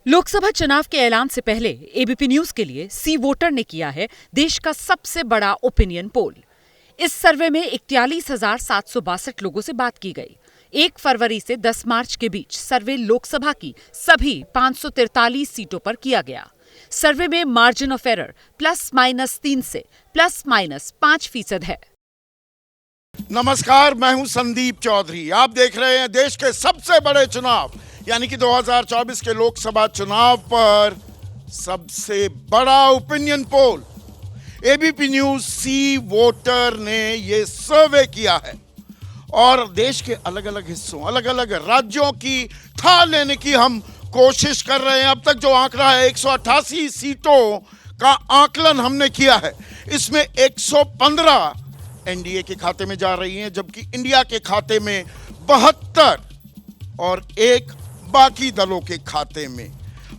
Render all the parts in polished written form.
लोकसभा चुनाव के ऐलान से पहले एबीपी न्यूज के लिए सी वोटर ने किया है देश का सबसे बड़ा ओपिनियन पोल। इस सर्वे में 41,762 लोगों से बात की गई। 1 फरवरी से 10 मार्च के बीच सर्वे लोकसभा की सभी 543 सीटों पर किया गया। सर्वे में मार्जिन ऑफ एरर +-3 से +-5% है। नमस्कार, मैं हूं संदीप चौधरी। आप देख रहे हैं देश के सबसे बड़े चुनाव यानी कि 2024 के लोकसभा चुनाव पर सबसे बड़ा ओपिनियन पोल। एबीपी न्यूज सी वोटर ने ये सर्वे किया है और देश के अलग अलग हिस्सों, अलग अलग राज्यों की था लेने की हम कोशिश कर रहे हैं। अब तक जो आंकड़ा है 188 सीटों का आकलन हमने किया है। इसमें 115 एनडीए के खाते में जा रही हैं, जबकि इंडिया के खाते में 72 और एक बाकी दलों के खाते में।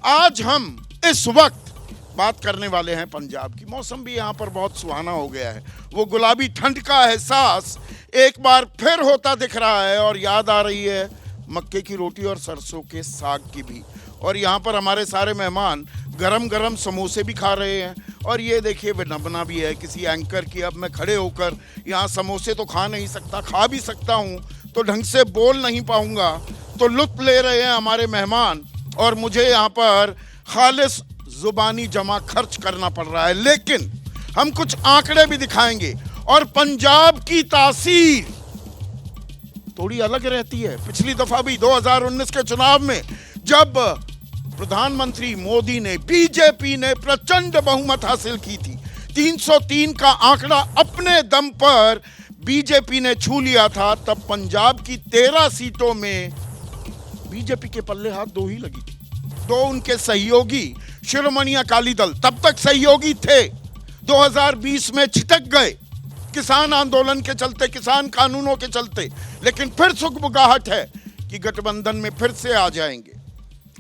आज हम इस वक्त बात करने वाले हैं पंजाब की। मौसम भी यहाँ पर बहुत सुहाना हो गया है। वो गुलाबी ठंड का एहसास एक बार फिर होता दिख रहा है और याद आ रही है मक्के की रोटी और सरसों के साग की भी। और यहाँ पर हमारे सारे मेहमान गरम गरम समोसे भी खा रहे हैं और ये देखिए विडंबना भी है किसी एंकर की। अब मैं खड़े होकर यहाँ समोसे तो खा नहीं सकता, खा भी सकता हूँ तो ढंग से बोल नहीं पाऊँगा। तो लुत्फ ले रहे हैं हमारे मेहमान और मुझे यहाँ पर खालिस जुबानी जमा खर्च करना पड़ रहा है। लेकिन हम कुछ आंकड़े भी दिखाएंगे और पंजाब की तासीर थोड़ी अलग रहती है। पिछली दफा भी 2019 के चुनाव में जब प्रधानमंत्री मोदी ने, बीजेपी ने प्रचंड बहुमत हासिल की थी, 303 का आंकड़ा अपने दम पर बीजेपी ने छू लिया था, तब पंजाब की 13 सीटों में बीजेपी के पल्ले हाथ 2 ही लगी थी। 2 उनके सहयोगी शिरोमणि अकाली दल तब तक सहयोगी थे, 2020 में छिटक गए किसान आंदोलन के चलते, किसान कानूनों के चलते। लेकिन फिर सुगबुगाहट है कि गठबंधन में फिर से आ जाएंगे।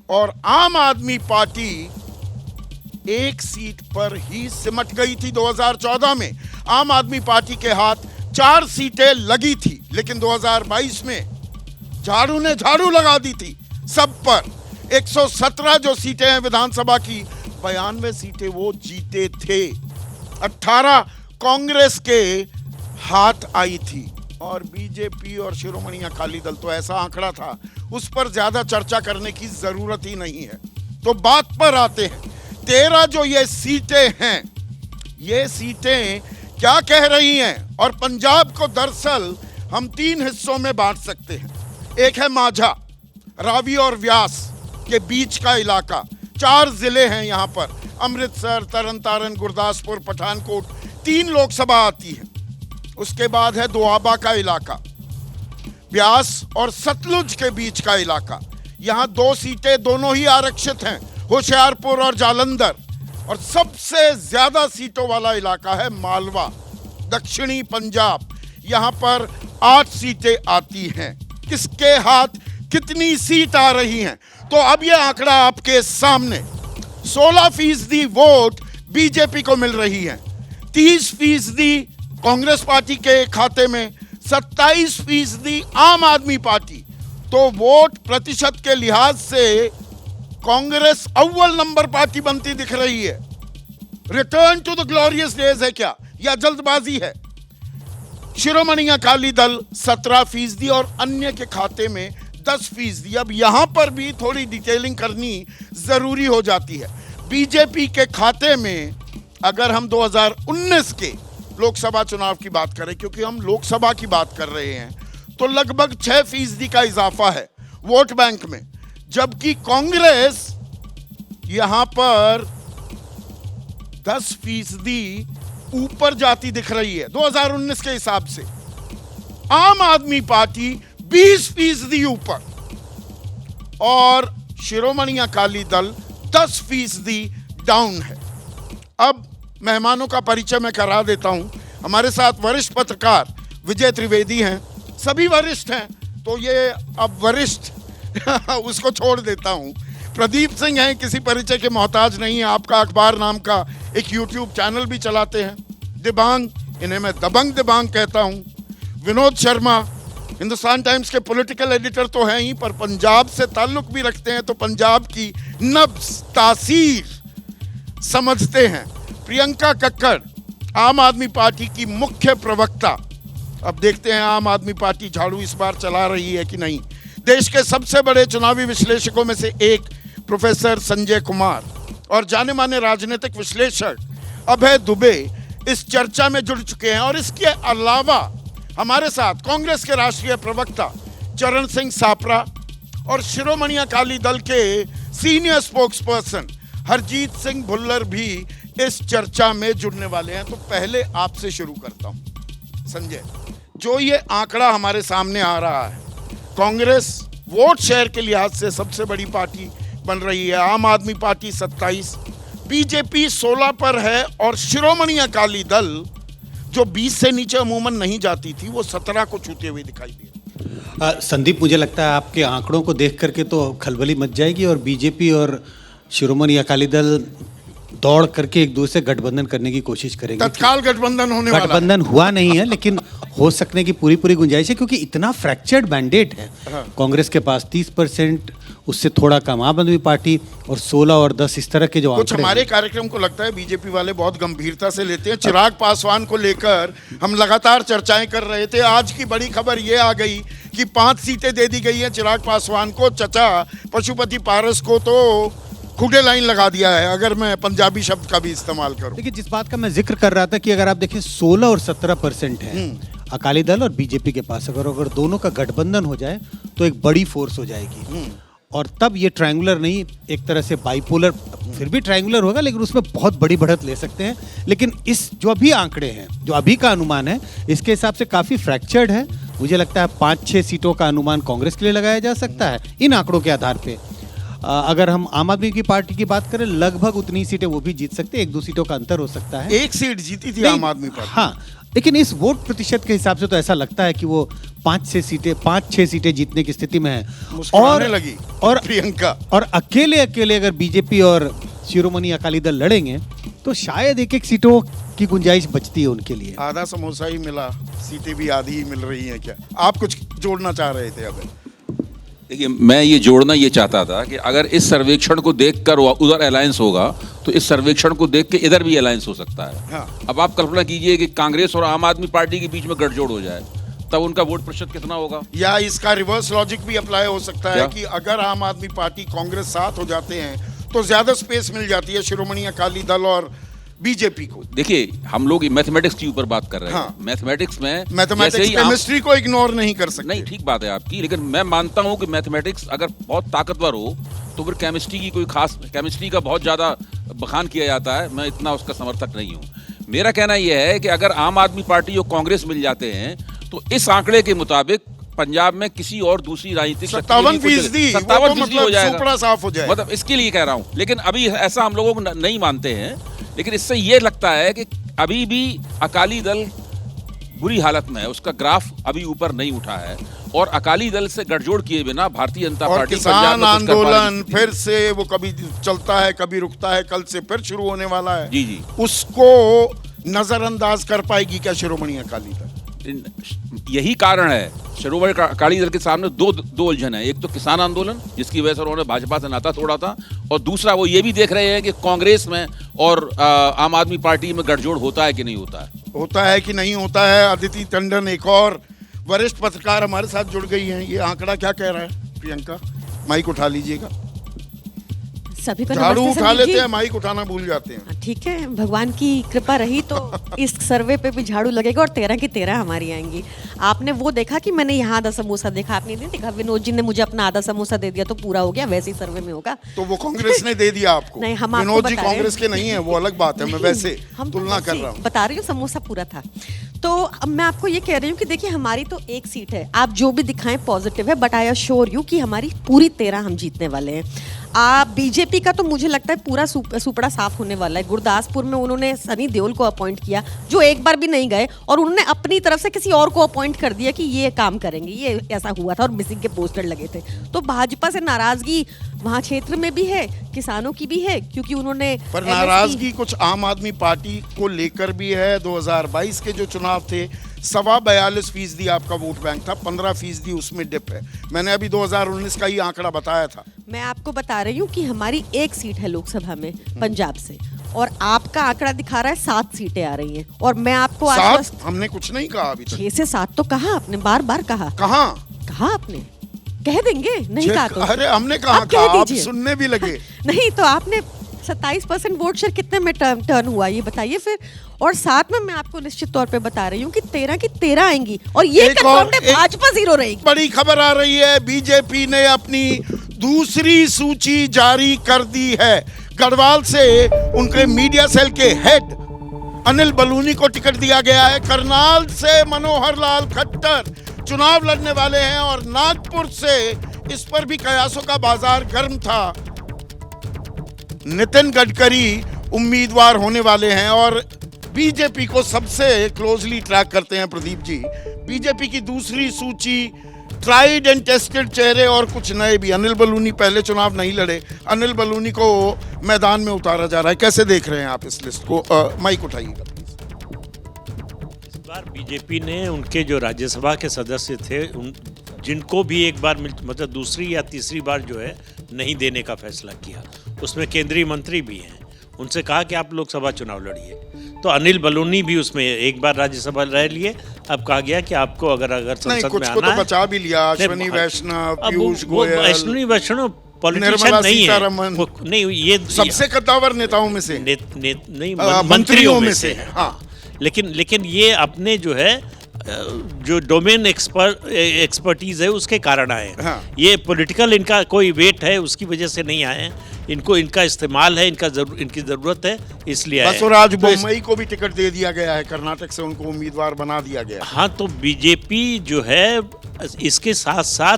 और आम आदमी पार्टी 1 सीट पर ही सिमट गई थी 2014 में। आम आदमी पार्टी के हाथ 4 सीटें लगी थी, लेकिन 2022 में झाड़ू ने झाड़ू लगा दी थी सब पर। 117 जो सीटें हैं विधानसभा की, 92 सीटें वो जीते थे। 18 कांग्रेस के हाथ आई थी और बीजेपी और शिरोमणि अकाली दल तो ऐसा आंकड़ा था, उस पर ज्यादा चर्चा करने की जरूरत ही नहीं है। तो बात पर आते हैं। 13 जो ये सीटें हैं, ये सीटें क्या कह रही हैं? और पंजाब को दरअसल हम 3 हिस्सों में बांट सकते हैं। एक है माझा, रावी और व्यास के बीच का इलाका। 4 जिले हैं यहाँ पर, अमृतसर, तरनतारन, गुरदासपुर, पठानकोट। 3 लोकसभा आती है। उसके बाद है दोआबा का इलाका, ब्यास और सतलुज के बीच का इलाका। यहाँ 2 सीटें दोनों ही आरक्षित हैं, होशियारपुर और जालंधर। और सबसे ज्यादा सीटों वाला इलाका है मालवा, दक्षिणी पंजाब। यहाँ पर 8 सीटें आती हैं। किसके हाथ कितनी सीट आ रही हैं? तो अब यह आंकड़ा आपके सामने। 16% वोट बीजेपी को मिल रही है, 30% कांग्रेस पार्टी के खाते में, 27% आम आदमी पार्टी। तो वोट प्रतिशत के लिहाज से कांग्रेस अव्वल नंबर पार्टी बनती दिख रही है। Return to the glorious days है क्या, या जल्दबाजी है? शिरोमणि अकाली दल 17% और अन्य के खाते में 10%। अब यहां पर भी थोड़ी डिटेलिंग करनी जरूरी हो जाती है। बीजेपी के खाते में अगर हम 2019 के लोकसभा चुनाव की बात करें, क्योंकि हम लोकसभा की बात कर रहे हैं, तो लगभग 6% का इजाफा है वोट बैंक में। जबकि कांग्रेस यहां पर 10% ऊपर जाती दिख रही है 2019 के हिसाब से। आम आदमी पार्टी 20% ऊपर और शिरोमणि अकाली दल 10% डाउन है। अब मेहमानों का परिचय मैं करा देता हूं। हमारे साथ वरिष्ठ पत्रकार विजय त्रिवेदी हैं। सभी वरिष्ठ हैं, तो ये अब वरिष्ठ उसको छोड़ देता हूं। प्रदीप सिंह हैं, किसी परिचय के मोहताज नहीं है। आपका अखबार नाम का एक यूट्यूब चैनल भी चलाते हैं। दिबांग, इन्हें मैं दबंग दिबांग कहता हूं। विनोद शर्मा, हिंदुस्तान टाइम्स के पॉलिटिकल एडिटर तो हैं ही, पर पंजाब से ताल्लुक भी रखते हैं, तो पंजाब की नब्ज तासीर समझते हैं। प्रियंका कक्कड़ आम आदमी पार्टी की मुख्य प्रवक्ता, अब देखते हैं आम आदमी पार्टी झाड़ू इस बार चला रही है कि नहीं। देश के सबसे बड़े चुनावी विश्लेषकों में से एक प्रोफेसर संजय कुमार और जाने माने राजनीतिक विश्लेषक अभय दुबे इस चर्चा में जुड़ चुके हैं। और इसके अलावा हमारे साथ कांग्रेस के राष्ट्रीय प्रवक्ता चरण सिंह सापरा और शिरोमणि अकाली दल के सीनियर स्पोक्सपर्सन हरजीत सिंह भुल्लर भी इस चर्चा में जुड़ने वाले हैं। तो पहले आपसे शुरू करता हूं संजय, जो ये आंकड़ा हमारे सामने आ रहा है, कांग्रेस वोट शेयर के लिहाज से सबसे बड़ी पार्टी बन रही है, आम आदमी पार्टी 27, बीजेपी 16 पर है और शिरोमणि अकाली दल जो 20 से नीचे अमूमन नहीं जाती थी वो 17 को छूते हुए दिखाई दे रही। संदीप, मुझे लगता है आपके आंकड़ों को देख करके तो खलबली मच जाएगी और बीजेपी और शिरोमणि अकाली दल दौड़ करके एक दूसरे से गठबंधन करने की कोशिश करेंगे। तत्काल गठबंधन होने वाला है। गठबंधन हुआ नहीं है लेकिन हो सकने की पूरी गुंजाइश है, क्योंकि इतना फ्रैक्चर्ड मैंडेट है कांग्रेस के पास। 30%, उससे थोड़ा कम आम आदमी पार्टी, और 16 और 10 इस तरह के जो कुछ हमारे कार्यक्रम को लगता है बीजेपी वाले बहुत गंभीरता से लेते हैं। चिराग पासवान को लेकर हम लगातार चर्चाएं कर रहे थे। आज की बड़ी खबर ये आ गई कि 5 सीटें दे दी गई हैं चिराग पासवान को। चचा पशुपति पारस को तो खुदे लाइन लगा दिया है, अगर मैं पंजाबी शब्द का भी इस्तेमाल करूं। देखिए, जिस बात का मैं जिक्र कर रहा था कि अगर आप देखें 16 और 17% है अकाली दल और बीजेपी के पास, अगर दोनों का गठबंधन हो जाए तो एक बड़ी फोर्स हो जाएगी। और तब ये ट्रायंगुलर नहीं, एक तरह से बाइपोलर, फिर भी ट्रायंगुलर होगा लेकिन उसमें बहुत बड़ी बढ़त ले सकते हैं। लेकिन इस जो अभी आंकड़े हैं, जो अभी का अनुमान है, इसके हिसाब से काफ़ी फ्रैक्चर्ड है। मुझे लगता है 5-6 सीटों का अनुमान कांग्रेस के लिए लगाया जा सकता है इन आंकड़ों के आधार पे। अगर हम आम आदमी की पार्टी की बात करें, लगभग उतनी सीटें वो भी जीत सकते हैं, 1-2 सीटों का अंतर हो सकता है। एक सीट जीती थी आम आदमी पार्टी। हाँ, लेकिन इस वोट प्रतिशत के हिसाब से तो ऐसा लगता है कि वो 5-6 सीटें जीतने की स्थिति में है। मुस्कुराने लगी और प्रियंका, और अकेले अगर बीजेपी और शिरोमणि अकाली दल लड़ेंगे तो शायद 1-1 सीटों की गुंजाइश बचती है उनके लिए। आधा समोसा ही मिला, सीटें भी आधी ही मिल रही हैं क्या? आप कुछ जोड़ना चाह रहे थे? अब देखिए, मैं ये जोड़ना ये चाहता था कि अगर इस सर्वेक्षण को देखकर उधर अलायंस होगा तो इस सर्वेक्षण को देख के इधर भी अलायंस हो सकता है। हाँ। अब आप कल्पना कीजिए कि कांग्रेस और आम आदमी पार्टी के बीच में गठजोड़ हो जाए, तब उनका वोट प्रतिशत कितना होगा? या इसका रिवर्स लॉजिक भी अप्लाई हो सकता है क्या? कि अगर आम आदमी पार्टी कांग्रेस साथ हो जाते हैं तो ज्यादा स्पेस मिल जाती है शिरोमणि अकाली दल और बीजेपी को। देखिए, हम लोग मैथमेटिक्स के ऊपर बात कर रहे हैं। हाँ। मैथमेटिक्स में मैथमेटिक्स केमिस्ट्री को इग्नोर नहीं कर सकते। नहीं, ठीक बात है आपकी, लेकिन मैं मानता हूं कि मैथमेटिक्स अगर बहुत ताकतवर हो तो फिर केमिस्ट्री का बहुत ज़्यादा बखान किया जाता है। मैं इतना उसका समर्थक नहीं हूं। मेरा कहना यह है कि अगर आम आदमी पार्टी और कांग्रेस मिल जाते हैं तो इस आंकड़े के मुताबिक पंजाब में किसी और दूसरी राजनीतिक 57% हो जाएगा, साफ हो जाएगा। मतलब इसके लिए कह रहा हूं, लेकिन अभी ऐसा हम लोगों को नहीं मानते हैं। लेकिन इससे ये लगता है कि अभी भी अकाली दल बुरी हालत में है, उसका ग्राफ अभी ऊपर नहीं उठा है और अकाली दल से गठजोड़ किए बिना भारतीय जनता पार्टी किसान आंदोलन फिर से वो कभी चलता है कभी रुकता है, कल से फिर शुरू होने वाला है। जी, उसको नजरअंदाज कर पाएगी क्या शिरोमणि अकाली दल? यही कारण है शिरोमणि अकाली दल के सामने दो उलझन है। एक तो किसान आंदोलन जिसकी वजह से उन्होंने भाजपा से नाता तोड़ा था, और दूसरा वो ये भी देख रहे हैं कि कांग्रेस में और आम आदमी पार्टी में गठजोड़ होता है कि नहीं होता है कि नहीं होता है। अदिति टंडन एक और वरिष्ठ पत्रकार हमारे साथ जुड़ गई हैं। ये आंकड़ा क्या कह रहा है? प्रियंका, माइक उठा लीजिएगा। सभी को झाड़ू उठा लेते हैं, माइक उठाना भूल जाते हैं। ठीक है, भगवान की कृपा रही तो इस सर्वे पे भी झाड़ू लगेगा और 13 की 13 हमारी आएंगी। आपने वो देखा कि मैंने यहाँ आधा समोसा देखा, आपने नहीं देखा विनोद जी ने मुझे अपना आधा समोसा दे दिया तो पूरा हो गया, वैसे ही सर्वे में होगा। तो वो कांग्रेस ने दे दिया आपको? नहीं, हम विनोद जी कांग्रेस के नहीं है, वो अलग बात है। मैं वैसे तुलना कर रहा हूँ, बता रही हूँ, समोसा पूरा था। तो अब मैं आपको ये कह रही हूँ कि देखिए हमारी तो एक सीट है, आप जो भी दिखाएं पॉजिटिव है, बट आई एश्योर यू कि हमारी पूरी 13 हम जीतने वाले हैं। बीजेपी का तो मुझे लगता है पूरा सुपड़ा साफ होने वाला है। गुरदासपुर में उन्होंने सनी देओल को अपॉइंट किया जो एक बार भी नहीं गए, और उन्होंने अपनी तरफ से किसी और को अपॉइंट कर दिया कि ये काम करेंगे। ये ऐसा हुआ था और मिसिंग के पोस्टर लगे थे। तो भाजपा से नाराजगी वहाँ क्षेत्र में भी है, किसानों की भी है, क्योंकि उन्होंने पर नाराजगी कुछ आम आदमी पार्टी को लेकर भी है। 2022 के जो चुनाव थे, 42% आपका वोट बैंक था, 15% उसमें डिप है। मैंने अभी 2019 का ही आंकड़ा बताया था। मैं आपको बता रही हूँ कि हमारी एक सीट है लोकसभा में पंजाब से, और आपका आंकड़ा दिखा रहा है 7 सीटें आ रही हैं, और मैं आपको 7? हमने कुछ नहीं कहा अभी तक। 6 से 7 तो कहा आपने, बार बार कहा। कहा आपने, कह देंगे, नहीं कहा तो अरे हमने कहा, आप कह आप दीजिए। सुनने भी लगे। नहीं तो आपने 27% वोट शेयर कितने में टर्न हुआ ये बताइए फिर। और साथ में मैं आपको निश्चित तौर पे बता रही हूँ कि 13 की 13 आएंगी, और ये कंफर्म्ड है, भाजपा 0 रहेगी। बड़ी खबर आ रही है, बीजेपी ने अपनी दूसरी सूची जारी कर दी है। गढ़वाल से उनके मीडिया सेल के हेड अनिल बलूनी को टिकट दिया गया है। करनाल से मनोहर लाल खट्टर चुनाव लड़ने वाले हैं, और नागपुर से इस पर भी कयासों का बाजार गर्म था। नितिन गडकरी उम्मीदवार होने वाले हैं, और बीजेपी को सबसे क्लोजली ट्रैक करते हैं प्रदीप जी। बीजेपी की दूसरी सूची, ट्राइड एंड टेस्टेड चेहरे और कुछ नए भी। अनिल बलूनी पहले चुनाव नहीं लड़े, अनिल बलूनी को मैदान में उतारा जा रहा है। कैसे देख रहे हैं आप इस लिस्ट को? माइक उठाइएगा। इस बार बीजेपी ने उनके जो राज्यसभा के सदस्य थे, उन जिनको भी एक बार मतलब दूसरी या तीसरी बार जो है नहीं देने का फैसला किया, उसमें केंद्रीय मंत्री भी हैं, उनसे कहा कि आप लोकसभा चुनाव लड़िए। तो अनिल बलूनी भी उसमें एक बार राज्यसभा रह लिए। अब कहा गया कि आपको अगर संसद में आना तो बचा भी लिया, अश्विनी वैष्णव, पीयूष गोयल, अश्विनी वैष्णव पॉलिटिशियन निर्मला नहीं है, सीतारमण, नहीं ये सबसे कद्दावर नेताओं में से, नहीं मंत्रियों में से है। हाँ, लेकिन ये अपने जो है जो डोमेन एक्सपर्टीज है उसके कारण आए हैं। हाँ। ये पॉलिटिकल इनका कोई वेट है उसकी वजह से नहीं आए हैं। इनका इस्तेमाल है, इनकी ज़रूरत है, इसलिए आए हैं। बसवराज बोम्मई को भी टिकट दे दिया गया है, कर्नाटक से उनको उम्मीदवार बना दिया गया है। हाँ, तो बीजेपी जो है इसके साथ साथ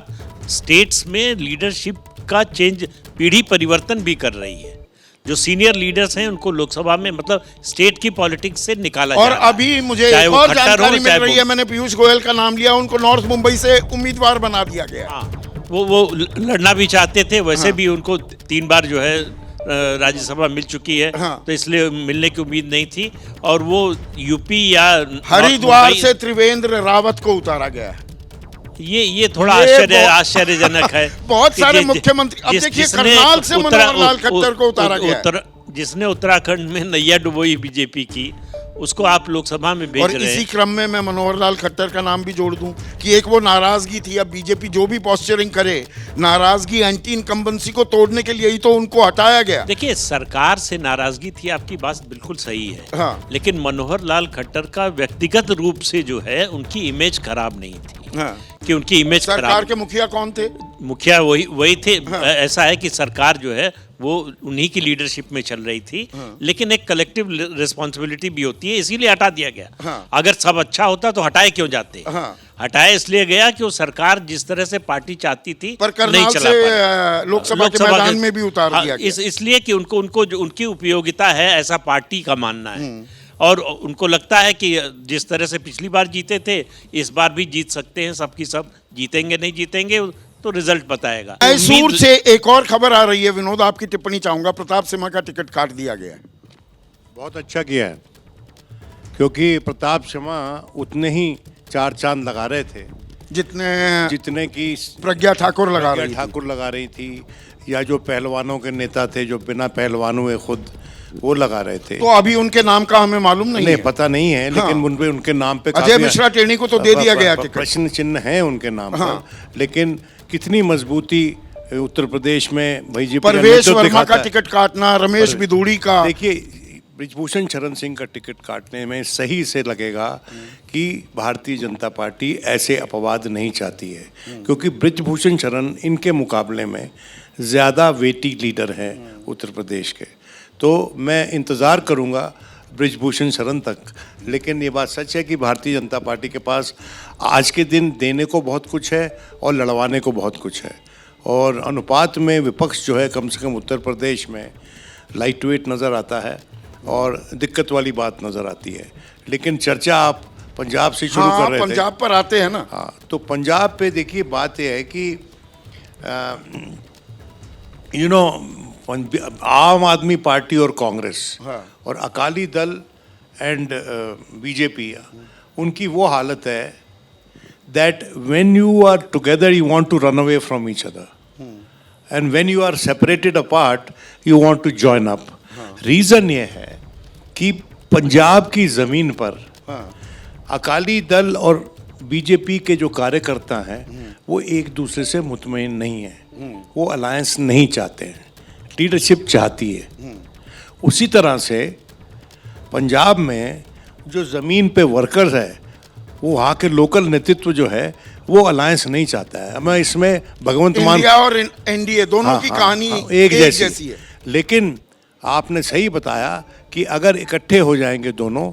स्टेट्स में लीडरशिप का चेंज, पीढ़ी परिवर्तन भी कर रही है। जो सीनियर लीडर्स हैं उनको लोकसभा में मतलब स्टेट की पॉलिटिक्स से निकाला और जा रहा है। अभी मुझे चाहे एक वो और खट्टर हो, जानकारी मिल चाहे रही वो- है, मैंने पीयूष गोयल का नाम लिया, उनको नॉर्थ मुंबई से उम्मीदवार बना दिया गया। हाँ, वो लड़ना भी चाहते थे, वैसे हाँ। भी उनको 3 बार जो है राज्यसभा मिल चुकी है। हाँ। तो इसलिए मिलने की उम्मीद नहीं थी, और वो यूपी या हरिद्वार मुंबई- से त्रिवेंद्र रावत को उतारा गया है। ये थोड़ा ये आश्चर्यजनक है। बहुत कि सारे जि- मुख्यमंत्री, अब जिस- देखिए जिसने करनाल से उत्तरा- मनोहर लाल खट्टर को उतारा गया है। जिसने उत्तराखंड में नैया डुबोई बीजेपी की, उसको आप लोकसभा में भेज और रहे इसी हैं। क्रम में मैं मनोहर लाल खट्टर का नाम भी जोड़ दूं कि एक वो नाराजगी थी। अब बीजेपी जो भी पॉस्चरिंग करे, नाराजगी एंटी इनकम्बेंसी को तोड़ने के लिए ही तो उनको हटाया गया। देखिए, सरकार से नाराजगी थी, आपकी बात बिल्कुल सही है। हाँ। लेकिन मनोहर लाल खट्टर का व्यक्तिगत रूप से जो है उनकी इमेज खराब नहीं थी। हाँ। कि उनकी इमेज सरकार खराब, के मुखिया कौन थे? मुखिया वही थे। हाँ। ऐसा है कि सरकार जो है वो उन्हीं की लीडरशिप में चल रही थी। हाँ। लेकिन एक कलेक्टिव रिस्पॉन्सिबिलिटी भी होती है, इसीलिए हटा दिया गया। हाँ। अगर सब अच्छा होता तो हटाए क्यों जाते? हाँ। हटाए इसलिए गया कि वो सरकार जिस तरह से पार्टी चाहती थी पर नहीं करनाल चला से पाई। लोकसभा के मैदान में भी उतार हाँ, दिया गया। इसलिए कि उनको जो उनकी उपयोगिता है, ऐसा पार्टी का मानना है। और उनको लगता है कि जिस तरह से पिछली बार जीते थे, इस बार भी जीत सकते हैं, सबकी सब जीतेंगे। नहीं जीतेंगे तो रिजल्ट बताएगा। मैसूर से एक और खबर आ रही है, विनोद आपकी टिप्पणी चाहूंगा। प्रताप सिम्हा का टिकट काट दिया गया है। बहुत अच्छा किया है, क्योंकि प्रताप सिम्हा उतने ही 4 चांद लगा रहे थे जितने की प्रज्ञा ठाकुर लगा प्रज्ञा रही थी। ठाकुर लगा रही थी, या जो पहलवानों के नेता थे जो बिना पहलवान हुए खुद वो लगा रहे थे। तो अभी उनके नाम का हमें मालूम नहीं है। पता नहीं है, लेकिन हाँ। उनपे उनके नाम पे अजय काफी- मिश्रा टेनी को तो दे दिया गया टिकट। प्रश्न चिन्ह है उनके नाम हाँ। पर, लेकिन कितनी मजबूती उत्तर प्रदेश में भाईजी परवेश वर्मा का टिकट काटना, रमेश बिदूड़ी का। देखिए, बृजभूषण शरण सिंह का टिकट काटने में सही से लगेगा कि भारतीय जनता पार्टी ऐसे अपवाद नहीं चाहती है, क्योंकि बृजभूषण शरण इनके मुकाबले में ज़्यादा वेटी लीडर हैं उत्तर प्रदेश के। तो मैं इंतज़ार करूंगा बृजभूषण शरण तक। लेकिन ये बात सच है कि भारतीय जनता पार्टी के पास आज के दिन देने को बहुत कुछ है और लड़वाने को बहुत कुछ है, और अनुपात में विपक्ष जो है कम से कम उत्तर प्रदेश में लाइट वेट नज़र आता है और दिक्कत वाली बात नज़र आती है। लेकिन चर्चा आप पंजाब से शुरू हाँ, कर रहे थे। पंजाब पर आते हैं ना। हाँ, तो पंजाब पे देखिए, बात यह है कि आम आदमी पार्टी और कांग्रेस हाँ। और अकाली दल एंड बीजेपी उनकी वो हालत है that when you are together you want to run away from each other and when you are separated apart you want to join up. Reason ये है कि पंजाब की ज़मीन पर अकाली दल और बीजेपी के जो कार्यकर्ता हैं वो एक दूसरे से मुतमईन नहीं है, वो अलायंस नहीं चाहते हैं, लीडरशिप चाहती है। उसी तरह से पंजाब में जो ज़मीन पे वर्कर्स है वो वहाँ के लोकल नेतृत्व जो है वो अलायंस नहीं चाहता है। मैं इसमें भगवंत मान इंडिया और एनडीए दोनों की कहानी एक जैसी जैसी है। लेकिन आपने सही बताया कि अगर इकट्ठे हो जाएंगे दोनों,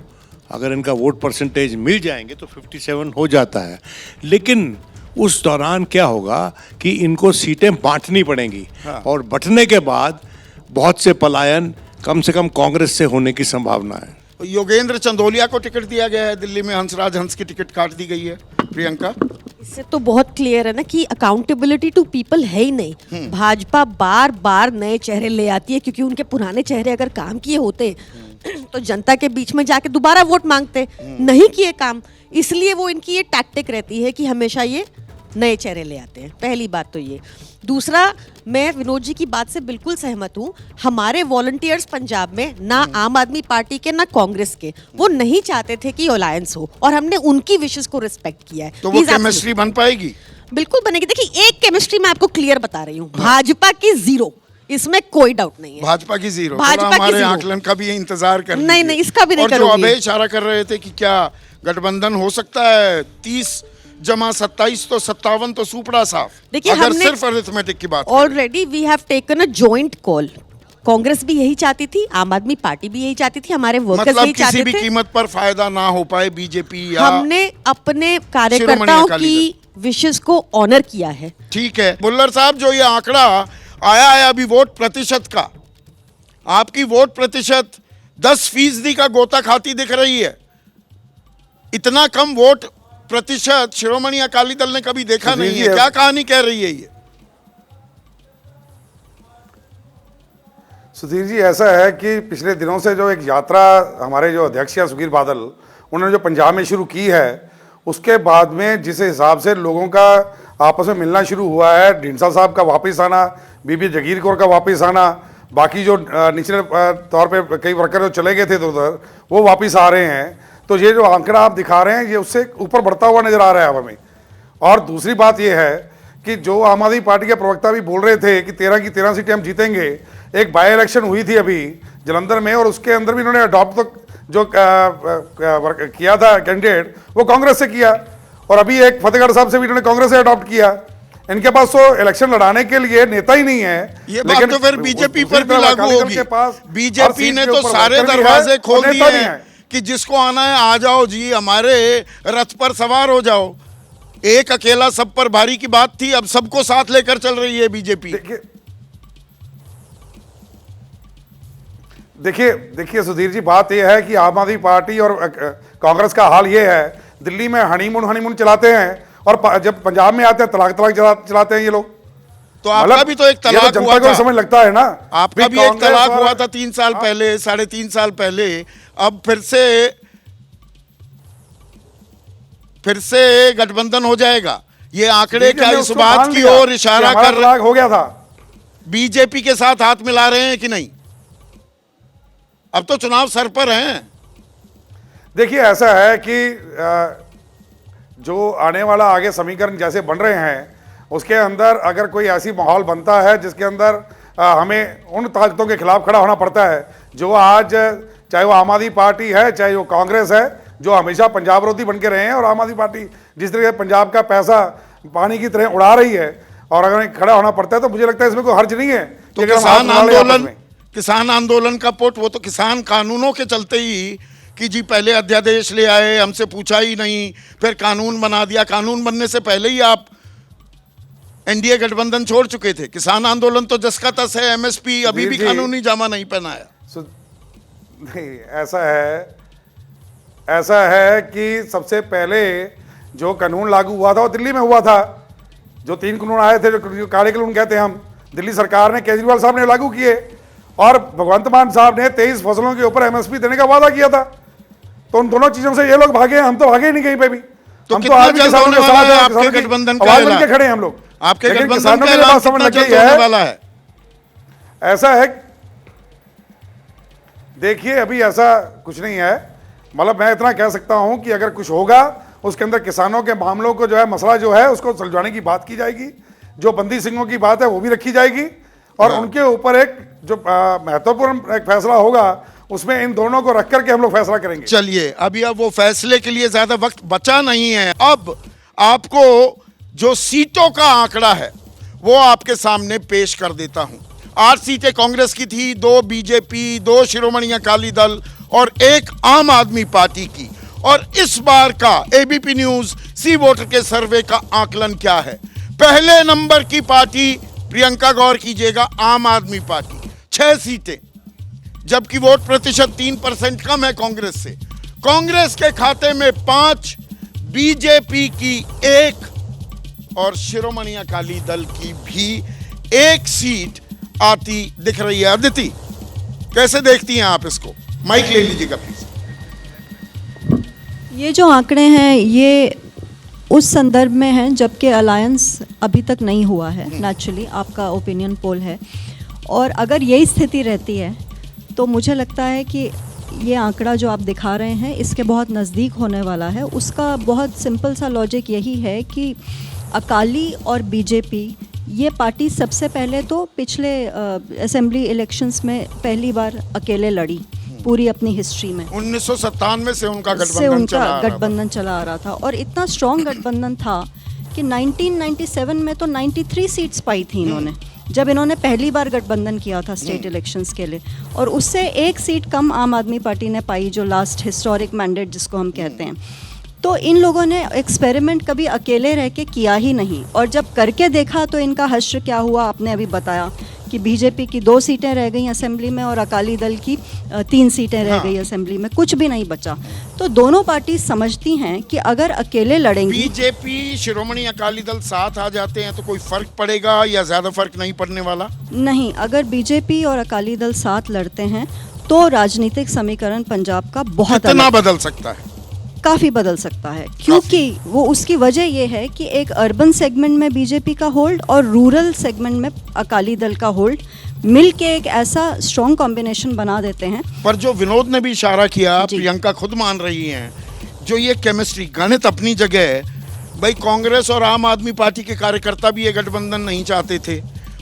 अगर इनका वोट परसेंटेज मिल जाएंगे तो 57 हो जाता है। लेकिन उस दौरान क्या होगा कि इनको सीटें बांटनी पड़ेंगी और बंटने के बाद बहुत से पलायन कम से कम कांग्रेस से होने की संभावना है। योगेंद्र चंदोलिया को टिकट दिया गया है दिल्ली में, हंसराज हंस की टिकट काट दी गई है। प्रियंका, इससे तो बहुत क्लियर है ना कि अकाउंटेबिलिटी टू पीपल है ही नहीं। भाजपा बार बार नए चेहरे ले आती है क्योंकि उनके पुराने चेहरे अगर काम किए होते तो जनता के बीच में जाके दोबारा वोट मांगते, नहीं किए काम, इसलिए वो इनकी ये टैक्टिक रहती है कि हमेशा ये नए चेहरे ले आते हैं। पहली बात तो ये। दूसरा, मैं विनोद जी की बात से बिल्कुल सहमत हूँ। हमारे वॉलंटियर्स पंजाब में ना आम आदमी पार्टी के ना कांग्रेस के, वो नहीं चाहते थे कि अलायंस हो और हमने उनकी विशेष को रिस्पेक्ट किया है। तो वो केमिस्ट्री बन पाएगी? बिल्कुल बनेगी। देखिए, एक केमिस्ट्री मैं आपको क्लियर बता रही हूँ, भाजपा की 0, इसमें कोई डाउट नहीं है। भाजपा की 0। भाजपा की हमारे 0। आकलन का भी इंतजार कर नहीं, नहीं, इसका भी नहीं और जो करूंगी। अभय इशारा कर रहे थे कि क्या गठबंधन हो सकता है 30 जमा 27 तो 57 तो सुपड़ा साफ। देखिए, अगर हमने सिर्फ अरिथमेटिक की बात already we have taken a joint call. Congress भी यही चाहती थी, आम आदमी पार्टी भी यही चाहती थी, हमारे वर्कर्स मतलब यही किसी चाहते भी थे। कीमत पर फायदा ना हो पाए बीजेपी या हमने अपने कार्यकर्ताओं शिरोमणि अकाली की विशेष को ऑनर किया है। ठीक है। बुल्लर साहब, जो ये आंकड़ा आया है अभी वोट प्रतिशत का, आपकी वोट प्रतिशत 10% का गोता खाती दिख रही है। इतना कम वोट प्रतिशत शिरोमणि अकाली दल ने कभी देखा नहीं है। क्या कहानी कह रही है ये? सुधीर जी, ऐसा है कि पिछले दिनों से जो एक यात्रा हमारे जो अध्यक्ष हैं सुखबीर बादल, उन्होंने जो पंजाब में शुरू की है, उसके बाद में जिस हिसाब से लोगों का आपस में मिलना शुरू हुआ है, ढींडसा साहब का वापस आना, बीबी जगीर कौर का वापस आना, बाकी जो निचले तौर पे कई वर्कर जो चले गए थे उधर, वो वापस आ रहे हैं। तो ये जो आंकड़ा आप दिखा रहे हैं ये उससे ऊपर बढ़ता हुआ नजर आ रहा है हमें। और दूसरी बात ये है कि जो आम आदमी पार्टी के प्रवक्ता भी बोल रहे थे कि 13 की 13 सीटें हम जीतेंगे, एक बाई इलेक्शन हुई थी अभी जलंधर में और उसके अंदर भी इन्होंने अडॉप्ट तो जो किया था कैंडिडेट, वो कांग्रेस से किया, और अभी एक फतेहगढ़ साहब से भी इन्होंने कांग्रेस से अडॉप्ट किया। इनके पास तो इलेक्शन लड़ाने के लिए नेता ही नहीं है। ये बात तो फिर बीजेपी पर भी लागू होगी। बीजेपी ने तो सारे दरवाजे खोल दिए हैं कि जिसको आना है आ जाओ जी, हमारे रथ पर सवार हो जाओ। एक अकेला सब पर भारी की बात थी, अब सबको साथ लेकर चल रही है बीजेपी। देखिए सुधीर जी, बात यह है कि आम आदमी पार्टी और कांग्रेस का हाल ये है, दिल्ली में हनीमून चलाते हैं और जब पंजाब में आते हैं तलाक चलाते हैं ये लोग। तो आपका भी तो एक तलाक हुआ था, समझ लगता है ना। आपका भी एक तलाक हुआ था 3 साल पहले, 3.5 साल पहले। अब फिर से गठबंधन हो जाएगा। ये आंकड़े क्या इस बात की ओर इशारा कर रहे? हो गया था। बीजेपी के साथ हाथ मिला रहे हैं कि नहीं? अब तो चुनाव सर पर हैं। देखिए, ऐसा है कि जो आने वाला आगे समीकरण जैसे बन रहे हैं, उसके अंदर अगर कोई ऐसी माहौल बनता है जिसके अंदर हमें उन ताकतों के खिलाफ खड़ा होना पड़ता है जो आज, चाहे वो आम आदमी पार्टी है चाहे वो कांग्रेस है, जो हमेशा पंजाब विरोधी बन के रहे हैं, और आम आदमी पार्टी जिस तरह पंजाब का पैसा पानी की तरह उड़ा रही है, और अगर खड़ा होना पड़ता है तो मुझे लगता है इसमें कोई हर्ज नहीं है। तो किसान आंदोलन का पुट, वो तो किसान कानूनों के चलते ही कि जी पहले अध्यादेश ले आए, हमसे पूछा ही नहीं, फिर कानून बना दिया। कानून बनने से पहले ही आप एनडीए गठबंधन छोड़ चुके थे। किसान आंदोलन तो जस का तस है, एमएसपी अभी भी कानूनी जामा नहीं पहनाया। नहीं, ऐसा है कि सबसे पहले जो कानून लागू हुआ था वो दिल्ली में हुआ था। जो 3 कानून आए थे, जो काले कानून कहते हैं हम, दिल्ली सरकार ने, केजरीवाल साहब ने लागू किए, और भगवंत मान साहब ने 23 फसलों के ऊपर एमएसपी देने का वादा किया था। तो उन दोनों चीजों से ये लोग भागे, हम तो भागे ही नहीं कहीं पे भी। तो हम कितना आज भी जल्द किसानों होने के वाला साथ है हैं, आपके किसानों की गठबंधन का आवाज बन ऐलान? के खड़े हैं हम लोग। आपके लेकिन गठबंधन किसानों का के लिए ऐलान बात समझ कितना लग गई जल्द होने है, वाला है? ऐसा है, देखिए अभी ऐसा कुछ नहीं है। मतलब मैं इतना कह सकता हूं कि अगर कुछ होगा उसके अंदर किसानों के मामलों को जो है, मसला जो है उसको सुलझाने की बात की जाएगी। जो बंदी सिंहों की बात है वो भी रखी जाएगी और उनके ऊपर एक जो महत्वपूर्ण एक फैसला होगा उसमें इन दोनों को रख करके हम लोग फैसला करेंगे। चलिए, अभी अब वो फैसले के लिए ज्यादा वक्त बचा नहीं है। अब आपको जो सीटों का आंकड़ा है वो आपके सामने पेश कर देता हूं। 8 सीटें कांग्रेस की थी, 2 बीजेपी, 2 शिरोमणि अकाली दल और 1 आम आदमी पार्टी की। और इस बार का एबीपी न्यूज सी वोटर के सर्वे का आकलन क्या है? पहले नंबर की पार्टी, प्रियंका गौर कीजिएगा, आम आदमी पार्टी 6 सीटें, जबकि वोट प्रतिशत 3% कम है कांग्रेस से। कांग्रेस के खाते में 5, बीजेपी की 1 और शिरोमणि अकाली दल की भी 1 सीट आती दिख रही है। अदिति, कैसे देखती हैं आप इसको? माइक ले लीजिएगा प्लीज। ये जो आंकड़े हैं ये उस संदर्भ में हैं जबकि अलायंस अभी तक नहीं हुआ है। नेचुरली आपका ओपिनियन पोल है और अगर यही स्थिति रहती है तो मुझे लगता है कि ये आंकड़ा जो आप दिखा रहे हैं इसके बहुत नज़दीक होने वाला है। उसका बहुत सिंपल सा लॉजिक यही है कि अकाली और बीजेपी ये पार्टी सबसे पहले तो पिछले असेंबली इलेक्शंस में पहली बार अकेले लड़ी पूरी अपनी हिस्ट्री में। 1997 से उनका गठबंधन चला आ रहा था और इतना स्ट्रॉन्ग गठबंधन था कि 1997 में तो 93 सीट्स पाई थी इन्होंने, जब इन्होंने पहली बार गठबंधन किया था स्टेट इलेक्शंस के लिए। और उससे 1 सीट कम आम आदमी पार्टी ने पाई, जो लास्ट हिस्टोरिक मैंडेट जिसको हम कहते हैं। तो इन लोगों ने एक्सपेरिमेंट कभी अकेले रह के किया ही नहीं और जब करके देखा तो इनका हश्र क्या हुआ आपने अभी बताया कि बीजेपी की 2 सीटें रह गई असेंबली में और अकाली दल की 3 सीटें रह गई असेंबली में, कुछ भी नहीं बचा। तो दोनों पार्टी समझती हैं कि अगर अकेले लड़ेंगी, बीजेपी शिरोमणि अकाली दल साथ आ जाते हैं तो कोई फर्क पड़ेगा या ज्यादा फर्क नहीं पड़ने वाला? नहीं, अगर बीजेपी और अकाली दल साथ लड़ते हैं तो राजनीतिक समीकरण पंजाब का बहुत कितना बदल सकता है? काफ़ी बदल सकता है, क्योंकि वो उसकी वजह ये है कि एक अर्बन सेगमेंट में बीजेपी का होल्ड और रूरल सेगमेंट में अकाली दल का होल्ड मिलके एक ऐसा स्ट्रॉन्ग कॉम्बिनेशन बना देते हैं। पर जो विनोद ने भी इशारा किया, प्रियंका खुद मान रही हैं, जो ये केमिस्ट्री, गणित अपनी जगह है भाई। कांग्रेस और आम आदमी पार्टी के कार्यकर्ता भी ये गठबंधन नहीं चाहते थे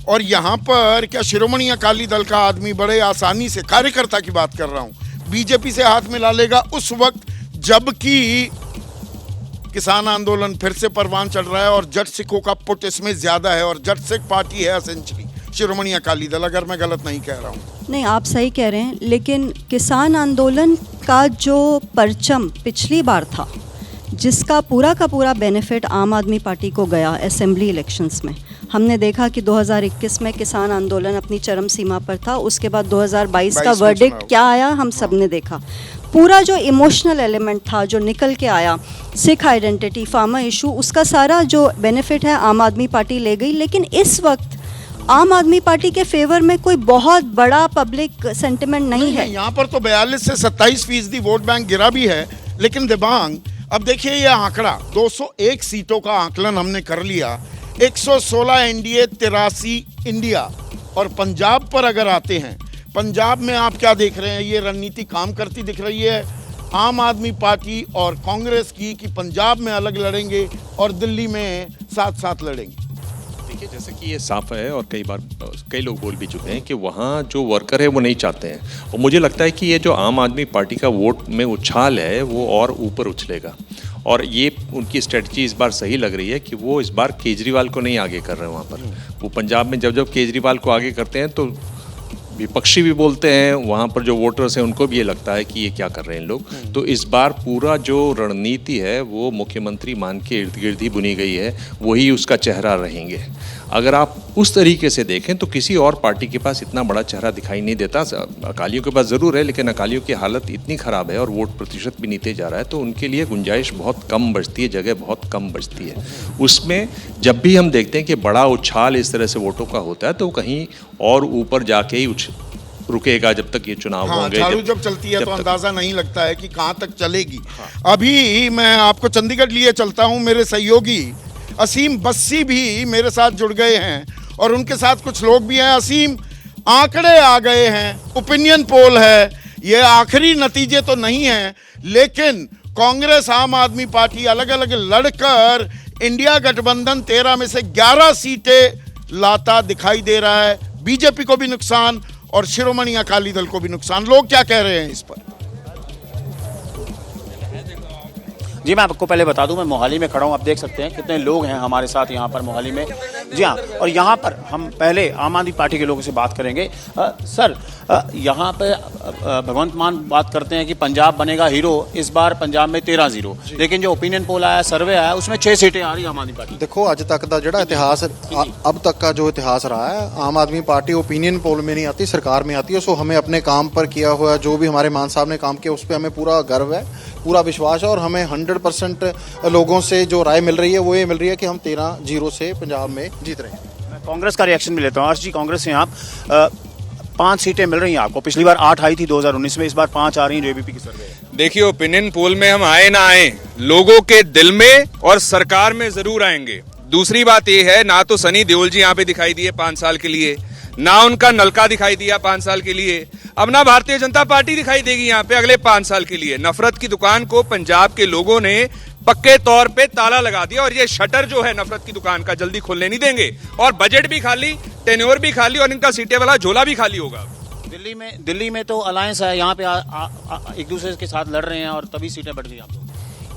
और यहाँ पर क्या शिरोमणि अकाली दल का आदमी बड़े आसानी से, कार्यकर्ता की बात कर रहा हूँ, बीजेपी से हाथ मिला लेगा उस वक्त जबकि किसान आंदोलन फिर से परवान चढ़ रहा है और जट सिखों का पुट इसमें ज्यादा है और जट सिख पार्टी है एसेंशियली शिरोमणि अकाली दल, अगर मैं गलत नहीं कह रहा हूँ। नहीं, आप सही कह रहे हैं, लेकिन किसान आंदोलन का जो परचम पिछली बार था जिसका पूरा का पूरा बेनिफिट आम आदमी पार्टी को गया असेंबली इलेक्शंस में, हमने देखा कि 2021 में किसान आंदोलन अपनी चरम सीमा पर था। उसके बाद 2022 का वर्डिक्ट क्या आया हम सब ने देखा। पूरा जो इमोशनल एलिमेंट था जो निकल के आया, सिख आइडेंटिटी, फार्मर इशू, उसका सारा जो बेनिफिट है आम आदमी पार्टी ले गई। लेकिन इस वक्त आम आदमी पार्टी के फेवर में कोई बहुत बड़ा पब्लिक सेंटिमेंट नहीं है। यहाँ पर तो 42 से 27% वोट बैंक गिरा भी है। लेकिन दिबांग, अब देखिए ये आंकड़ा 201 सीटों का आंकलन हमने कर लिया, 116 एनडीए, 83 इंडिया। और पंजाब पर अगर आते हैं, पंजाब में आप क्या देख रहे हैं? ये रणनीति काम करती दिख रही है आम आदमी पार्टी और कांग्रेस की कि पंजाब में अलग लड़ेंगे और दिल्ली में साथ साथ लड़ेंगे। देखिए, जैसे कि ये साफ है और कई बार कई लोग बोल भी चुके हैं कि वहाँ जो वर्कर है वो नहीं चाहते हैं। और मुझे लगता है कि ये जो आम आदमी पार्टी का वोट में उछाल है वो और ऊपर उछलेगा और ये उनकी स्ट्रेटजी इस बार सही लग रही है कि वो इस बार केजरीवाल को नहीं आगे कर रहे हैं। वहाँ पर वो पंजाब में जब जब केजरीवाल को आगे करते हैं तो विपक्षी भी बोलते हैं, वहाँ पर जो वोटर्स हैं उनको भी ये लगता है कि ये क्या कर रहे हैं इन लोग। तो इस बार पूरा जो रणनीति है वो मुख्यमंत्री मान के इर्द गिर्द ही बुनी गई है, वही उसका चेहरा रहेंगे। अगर आप उस तरीके से देखें तो किसी और पार्टी के पास इतना बड़ा चेहरा दिखाई नहीं देता। अकालियों के पास ज़रूर है, लेकिन अकालियों की हालत इतनी ख़राब है और वोट प्रतिशत भी नीचे जा रहा है, तो उनके लिए गुंजाइश बहुत कम बचती है, जगह बहुत कम बचती है। उसमें जब भी हम देखते हैं कि बड़ा उछाल इस तरह से वोटों का होता है तो कहीं और ऊपर जाके ही रुकेगा जब तक ये चुनाव हाँ, होंगे। झाड़ू जब चलती है जब तो तक- अंदाजा नहीं लगता है कि कहाँ तक चलेगी। अभी मैं आपको चंडीगढ़ लिए चलता हूँ, मेरे सहयोगी असीम बस्सी भी मेरे साथ जुड़ गए हैं और उनके साथ कुछ लोग भी हैं। असीम, आंकड़े आ गए हैं, ओपिनियन पोल है, ये आखिरी नतीजे तो नहीं हैं, लेकिन कांग्रेस आम आदमी पार्टी अलग अलग लड़कर इंडिया गठबंधन 13 में से 11 सीटें लाता दिखाई दे रहा है। बीजेपी को भी नुकसान और शिरोमणि अकाली दल को भी नुकसान। लोग क्या कह रहे हैं इस पर? जी मैं आपको पहले बता दूं, मैं मोहाली में खड़ा हूं। आप देख सकते हैं कितने लोग हैं हमारे साथ यहाँ पर मोहाली में। जी हाँ, और यहाँ पर हम पहले आम आदमी पार्टी के लोगों से बात करेंगे। सर, यहाँ पे भगवंत मान बात करते हैं कि पंजाब बनेगा हीरो। इस बार पंजाब में 13-0, लेकिन जो ओपिनियन पोल आया, सर्वे आया, उसमें 6 सीटें आ रही है आम आदमी पार्टी। देखो अज तक का जो इतिहास अब तक का जो इतिहास रहा है, आम आदमी पार्टी ओपिनियन पोल में नहीं आती, सरकार में आती है। सो हमें अपने काम पर किया हुआ जो भी हमारे मान साहब ने काम किया उस पर हमें पूरा गर्व है, पूरा विश्वास है और हमें 100% लोगों से जो राय मिल रही है वो ये मिल रही है कि हम 13-0 से पंजाब में जीत रहे हैं। मैं कांग्रेस का रिएक्शन भी लेता हूँ। अर्श जी, कांग्रेस से आप 5 सीटें मिल रही हैं आपको। पिछली बार 8 आई थी 2019 में, इस बार 5 आ रही हैं जो एबीपी की सर्वे है। देखिए, ओपिनियन पोल में हम आए ना आए, लोगों के दिल में और सरकार में जरूर आएंगे। दूसरी बात यह है, ना तो सनी देओल जी यहाँ पे दिखाई दिए 5 साल के लिए, ना उनका नलका दिखाई दिया 5 साल के लिए, अब ना भारतीय जनता पार्टी दिखाई देगी यहाँ पे अगले 5 साल के लिए। नफरत की दुकान को पंजाब के लोगों ने पक्के तौर पे ताला लगा दिया और ये शटर जो है नफरत की दुकान का जल्दी खोलने नहीं देंगे। और बजट भी खाली, टेन्योर भी खाली और इनका सीटें वाला झोला भी खाली होगा। दिल्ली में तो अलायंस है, यहाँ पे एक दूसरे के साथ लड़ रहे हैं और तभी सीटें बढ़ गई आप लोग।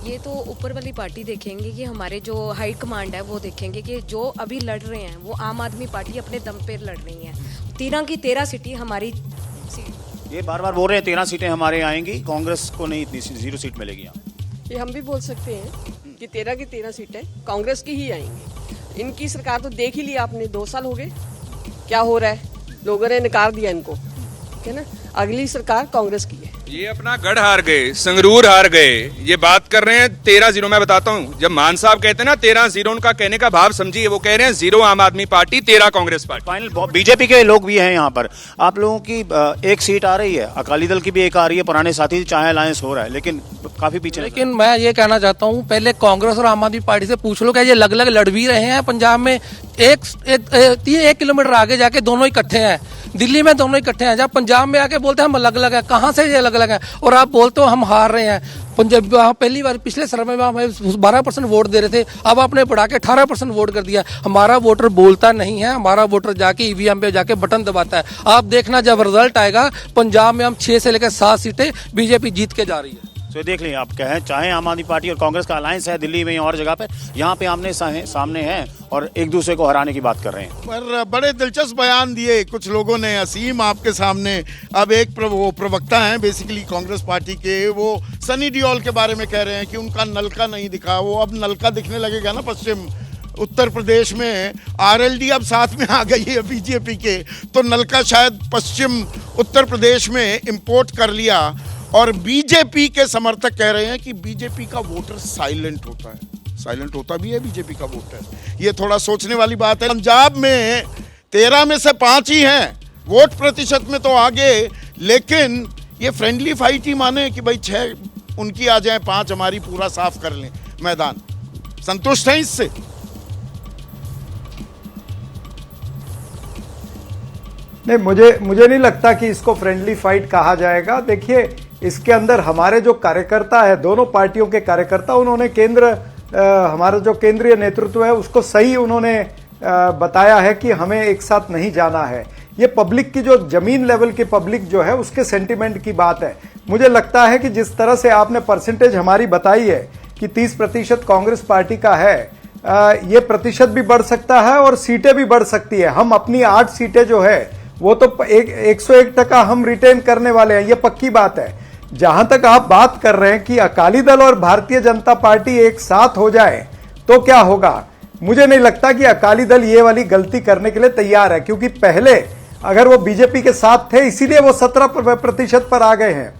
ये तो ऊपर वाली पार्टी देखेंगे कि हमारे जो हाई कमांड है वो देखेंगे कि जो अभी लड़ रहे हैं वो आम आदमी पार्टी अपने दम पे लड़ रही है। 13 की 13 सीटें हमारी ये बार बार बोल रहे हैं 13 सीटें हमारे आएंगी, कांग्रेस को नहीं, इतनी 0 सीट मिलेगी यहाँ। ये हम भी बोल सकते हैं कि 13 की 13 सीटें कांग्रेस की ही आएंगी। इनकी सरकार तो देख ही लिया आपने, 2 साल हो गए क्या हो रहा है, लोगों ने नकार दिया इनको, ठीक है ना। अगली सरकार कांग्रेस की है। ये अपना गढ़ हार गए, संगरूर हार गए, ये बात कर रहे हैं 13-0। मैं बताता हूँ, जब मान साहब कहते हैं ना 13-0, उनका कहने का भाव समझिए, वो कह रहे हैं 0 आम आदमी party, 13 Congress party. Final BJP के लोग भी हैं यहाँ पर। आप लोगों की 1 सीट आ रही है, अकाली दल की भी 1 आ रही है, पुराने साथी चाहे अलायंस हो रहा है, लेकिन काफी पीछे। लेकिन मैं ये कहना चाहता हूँ, पहले कांग्रेस और आम आदमी पार्टी से पूछ लो, क्या ये अलग अलग लड़ भी रहे हैं पंजाब में? 1 किलोमीटर आगे जाके दोनों इकट्ठे हैं, दिल्ली में दोनों इकट्ठे हैं, जब पंजाब में आके बोलते हैं हम अलग अलग है। कहाँ से ये अलग अलग है? और आप बोलते हो हम हार रहे हैं। पंजाब पहली बार पिछले सर्वे में हमें 12% वोट दे रहे थे, अब आपने बढ़ा के 18% वोट कर दिया। हमारा वोटर बोलता नहीं है, हमारा वोटर जाके ईवीएम पे जाके बटन दबाता है। आप देखना जब रिजल्ट आएगा, पंजाब में हम 6 से लेकर 7 सीटें बीजेपी जीत के जा रही है। तो देख लें, आप कहें चाहे आम आदमी पार्टी और कांग्रेस का अलायंस है दिल्ली में और जगह पे, यहाँ पे आमने सामने हैं और एक दूसरे को हराने की बात कर रहे हैं। पर बड़े दिलचस्प बयान दिए कुछ लोगों ने। असीम, आपके सामने अब एक प्रवक्ता हैं बेसिकली कांग्रेस पार्टी के, वो सनी देओल के बारे में कह रहे हैं कि उनका नलका नहीं दिखा। वो अब नलका दिखने लगेगा ना पश्चिम उत्तर प्रदेश में। आरएलडी अब साथ में आ गई है बीजेपी के, तो नलका शायद पश्चिम उत्तर प्रदेश में इंपोर्ट कर लिया। और बीजेपी के समर्थक कह रहे हैं कि बीजेपी का वोटर साइलेंट होता है। साइलेंट होता भी है बीजेपी का वोटर, ये थोड़ा सोचने वाली बात है। पंजाब में 13 में से 5 ही हैं, वोट प्रतिशत में तो आगे, लेकिन ये फ्रेंडली फाइट ही माने कि भाई 6 उनकी आ जाए, 5 हमारी, पूरा साफ कर लें मैदान। संतुष्ट हैं इससे? नहीं, मुझे नहीं लगता कि इसको फ्रेंडली फाइट कहा जाएगा। देखिए, इसके अंदर हमारे जो कार्यकर्ता है, दोनों पार्टियों के कार्यकर्ता, उन्होंने हमारा जो केंद्रीय नेतृत्व है उसको सही उन्होंने बताया है कि हमें एक साथ नहीं जाना है। ये पब्लिक की जो जमीन लेवल की पब्लिक जो है उसके सेंटिमेंट की बात है। मुझे लगता है कि जिस तरह से आपने परसेंटेज हमारी बताई है कि 30% कांग्रेस पार्टी का है, ये प्रतिशत भी बढ़ सकता है और सीटें भी बढ़ सकती है। हम अपनी 8 सीटें जो है वो तो 101% हम रिटेन करने वाले हैं, ये पक्की बात है। जहां तक आप बात कर रहे हैं कि अकाली दल और भारतीय जनता पार्टी एक साथ हो जाए तो क्या होगा, मुझे नहीं लगता कि अकाली दल ये वाली गलती करने के लिए तैयार है, क्योंकि पहले अगर वो बीजेपी के साथ थे इसीलिए वो 17% पर आ गए हैं।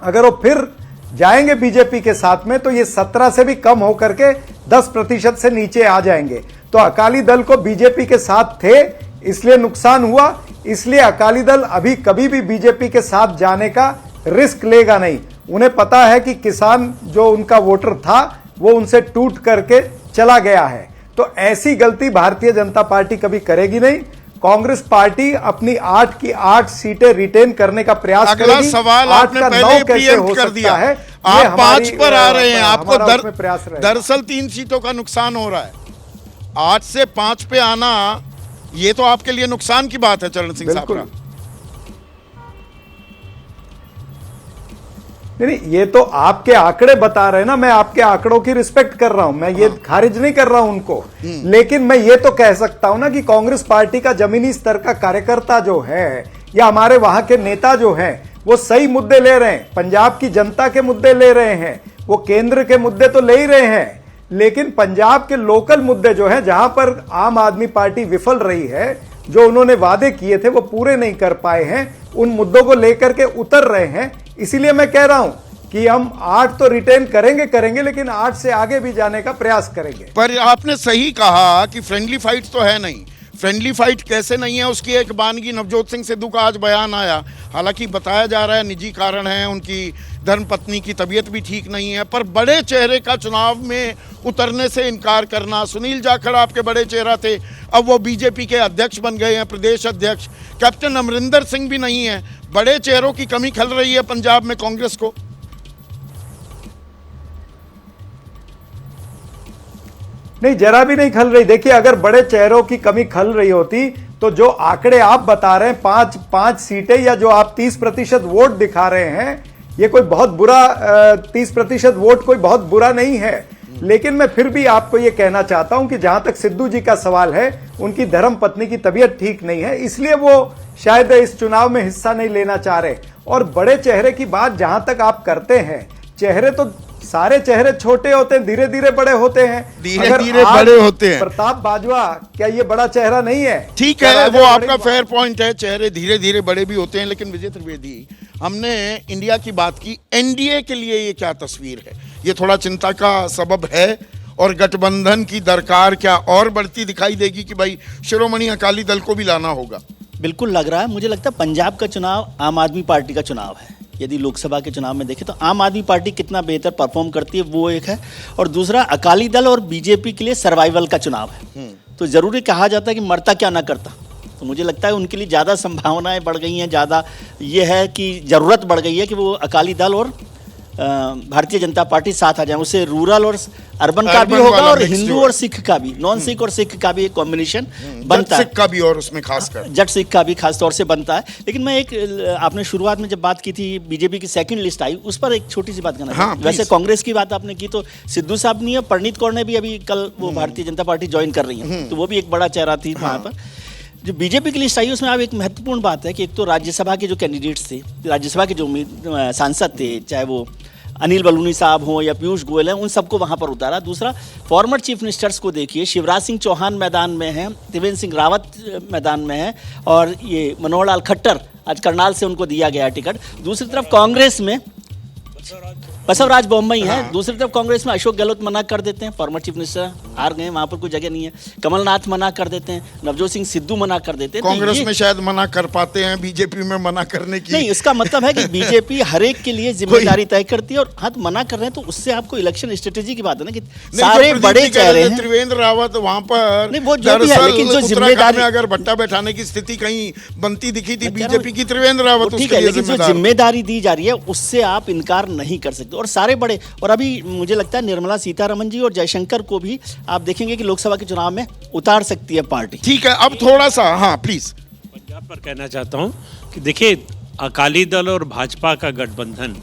अगर वो फिर जाएंगे बीजेपी के साथ में तो ये 17 से भी कम होकर के 10% से नीचे आ जाएंगे। तो अकाली दल को बीजेपी के साथ थे इसलिए नुकसान हुआ। इसलिए अकाली दल अभी कभी भी बीजेपी के साथ जाने का रिस्क लेगा नहीं। उन्हें पता है कि किसान जो उनका वोटर था वो उनसे टूट करके चला गया है। तो ऐसी गलती भारतीय जनता पार्टी कभी करेगी नहीं। कांग्रेस पार्टी अपनी 8 की 8 सीटें रिटेन करने का प्रयास अगला करेगी। सवाल 8 आपने का पहले 9 कैसे प्रीएम्प्ट हो कर सकता दिया। है, आप 5 पर आ रहे हैं, आपको हमारा उसमें प्रयास रहेगा। दरअसल 3 सीटों का नुकसान हो रहा है। 8 से 5 पे आना ये तो आपके लिए नुकसान की बात है चरण सिंह साहब। नहीं, ये तो आपके आंकड़े बता रहे हैं ना, मैं आपके आंकड़ों की रिस्पेक्ट कर रहा हूं, मैं ये खारिज नहीं कर रहा हूं उनको। लेकिन मैं ये तो कह सकता हूं ना कि कांग्रेस पार्टी का जमीनी स्तर का कार्यकर्ता जो है या हमारे वहां के नेता जो हैं वो सही मुद्दे ले रहे हैं, पंजाब की जनता के मुद्दे ले रहे हैं, वो केंद्र के मुद्दे तो ले ही रहे हैं, लेकिन पंजाब के लोकल मुद्दे जो है जहां पर आम आदमी पार्टी विफल रही है, जो उन्होंने वादे किए थे वो पूरे नहीं कर पाए हैं, उन मुद्दों को लेकर के उतर रहे हैं। इसीलिए मैं कह रहा हूं कि हम 8 तो रिटेन करेंगे, लेकिन 8 से आगे भी जाने का प्रयास करेंगे। पर आपने सही कहा कि फ्रेंडली फाइट तो है नहीं। फ्रेंडली फाइट कैसे नहीं है उसकी एक बानगी नवजोत सिंह सिद्धू का आज बयान आया। हालांकि बताया जा रहा है निजी कारण है, उनकी धर्मपत्नी की तबीयत भी ठीक नहीं है, पर बड़े चेहरे का चुनाव में उतरने से इनकार करना। सुनील जाखड़ आपके बड़े चेहरा थे, अब वो बीजेपी के अध्यक्ष बन गए हैं, प्रदेश अध्यक्ष। कैप्टन अमरिंदर सिंह भी नहीं है। बड़े चेहरों की कमी खल रही है पंजाब में कांग्रेस को। नहीं, जरा भी नहीं खल रही। देखिए, अगर बड़े चेहरों की कमी खल रही होती तो जो आंकड़े आप बता रहे हैं, 5 सीटें या जो आप 30% वोट दिखा रहे हैं, ये कोई बहुत बुरा 30% वोट कोई बहुत बुरा नहीं है। लेकिन मैं फिर भी आपको ये कहना चाहता हूं कि जहां तक सिद्धू जी का सवाल है, उनकी धर्म पत्नी की तबीयत ठीक नहीं है, इसलिए वो शायद इस चुनाव में हिस्सा नहीं लेना चाह रहे। और बड़े चेहरे की बात जहां तक आप करते हैं, चेहरे तो सारे चेहरे छोटे होते हैं, धीरे धीरे बड़े होते हैं, धीरे धीरे बड़े होते हैं। प्रताप बाजवा क्या ये बड़ा चेहरा नहीं है? ठीक है, वो आपका फेयर पॉइंट है, चेहरे धीरे धीरे बड़े भी होते हैं। लेकिन विजय त्रिवेदी, हमने इंडिया की बात की, एनडीए के लिए ये क्या तस्वीर है? ये थोड़ा चिंता का सबब है। और गठबंधन की दरकार क्या और बढ़ती दिखाई देगी कि भाई शिरोमणि अकाली दल को भी लाना होगा? बिल्कुल लग रहा है। मुझे लगता है पंजाब का चुनाव आम आदमी पार्टी का चुनाव है। यदि लोकसभा के चुनाव में देखें तो आम आदमी पार्टी कितना बेहतर परफॉर्म करती है वो एक है, और दूसरा अकाली दल और बीजेपी के लिए सर्वाइवल का चुनाव है। तो जरूरी कहा जाता है कि मरता क्या ना करता, तो मुझे लगता है उनके लिए ज़्यादा संभावनाएं बढ़ गई हैं, ज़्यादा ये है कि ज़रूरत बढ़ गई है कि वो अकाली दल और भारतीय जनता पार्टी साथ आ जाए। उससे रूरल और अर्बन का भी होगा और हिंदू और सिख का भी, नॉन सिख और सिख का भी एक कॉम्बिनेशन बनता है, सिख का भी, और उसमें खासकर जट सिख का भी खास तौर से बनता है। लेकिन मैं एक, आपने शुरुआत में जब बात की थी बीजेपी की सेकंड लिस्ट आई, उस पर एक छोटी सी बात करना चाहूं। वैसे कांग्रेस की बात आपने की तो सिद्धू साहब नहीं है, परनीत कौर ने भी अभी कल वो भारतीय जनता पार्टी ज्वाइन कर रही है, तो वो भी एक बड़ा चेहरा थी वहाँ पर। जो बीजेपी की लिस्ट आई उसमें अब एक महत्वपूर्ण बात है कि एक तो राज्यसभा के जो कैंडिडेट्स थे, राज्यसभा के जो सांसद थे, चाहे वो अनिल बलूनी साहब हों या पीयूष गोयल हैं, उन सबको वहाँ पर उतारा। दूसरा, फॉर्मर चीफ मिनिस्टर्स को देखिए, शिवराज सिंह चौहान मैदान में हैं, त्रिवेंद्र सिंह रावत मैदान में हैं, और ये मनोहर लाल खट्टर, आज करनाल से उनको दिया गया टिकट। दूसरी तरफ कांग्रेस में बसवराज बोम्मई है, दूसरी तरफ कांग्रेस में अशोक गहलोत मना कर देते हैं, फॉर्मर चीफ मिनिस्टर हार गए, वहां पर कोई जगह नहीं है। कमलनाथ मना कर देते हैं, नवजोत सिंह सिद्धू मना कर देते हैं। कांग्रेस में शायद मना कर पाते हैं, बीजेपी में मना करने की नहीं। इसका मतलब है कि बीजेपी हर एक के लिए जिम्मेदारी तय करती है, और हाथ मना कर रहे हैं तो उससे आपको इलेक्शन स्ट्रेटेजी की बात है ना कि सारे बड़े चेहरे हैं। त्रिवेंद्र रावत वहां पर नहीं, वो जो भी है, लेकिन जो जिम्मेदारी, अगर भट्टा बैठाने की स्थिति कहीं बनती दिखी थी बीजेपी की, त्रिवेंद्र रावत ठीक है, लेकिन जो जिम्मेदारी दी जा रही है उससे आप इनकार नहीं कर सकते। और सारे बड़े, और अभी मुझे लगता है निर्मला सीतारमण जी और जयशंकर को भी आप देखेंगे कि लोकसभा के चुनाव में उतार सकती है पार्टी। ठीक है, अब थोड़ा सा, हाँ प्लीज, पंजाब पर कहना चाहता हूं कि देखिए, अकाली दल और भाजपा का गठबंधन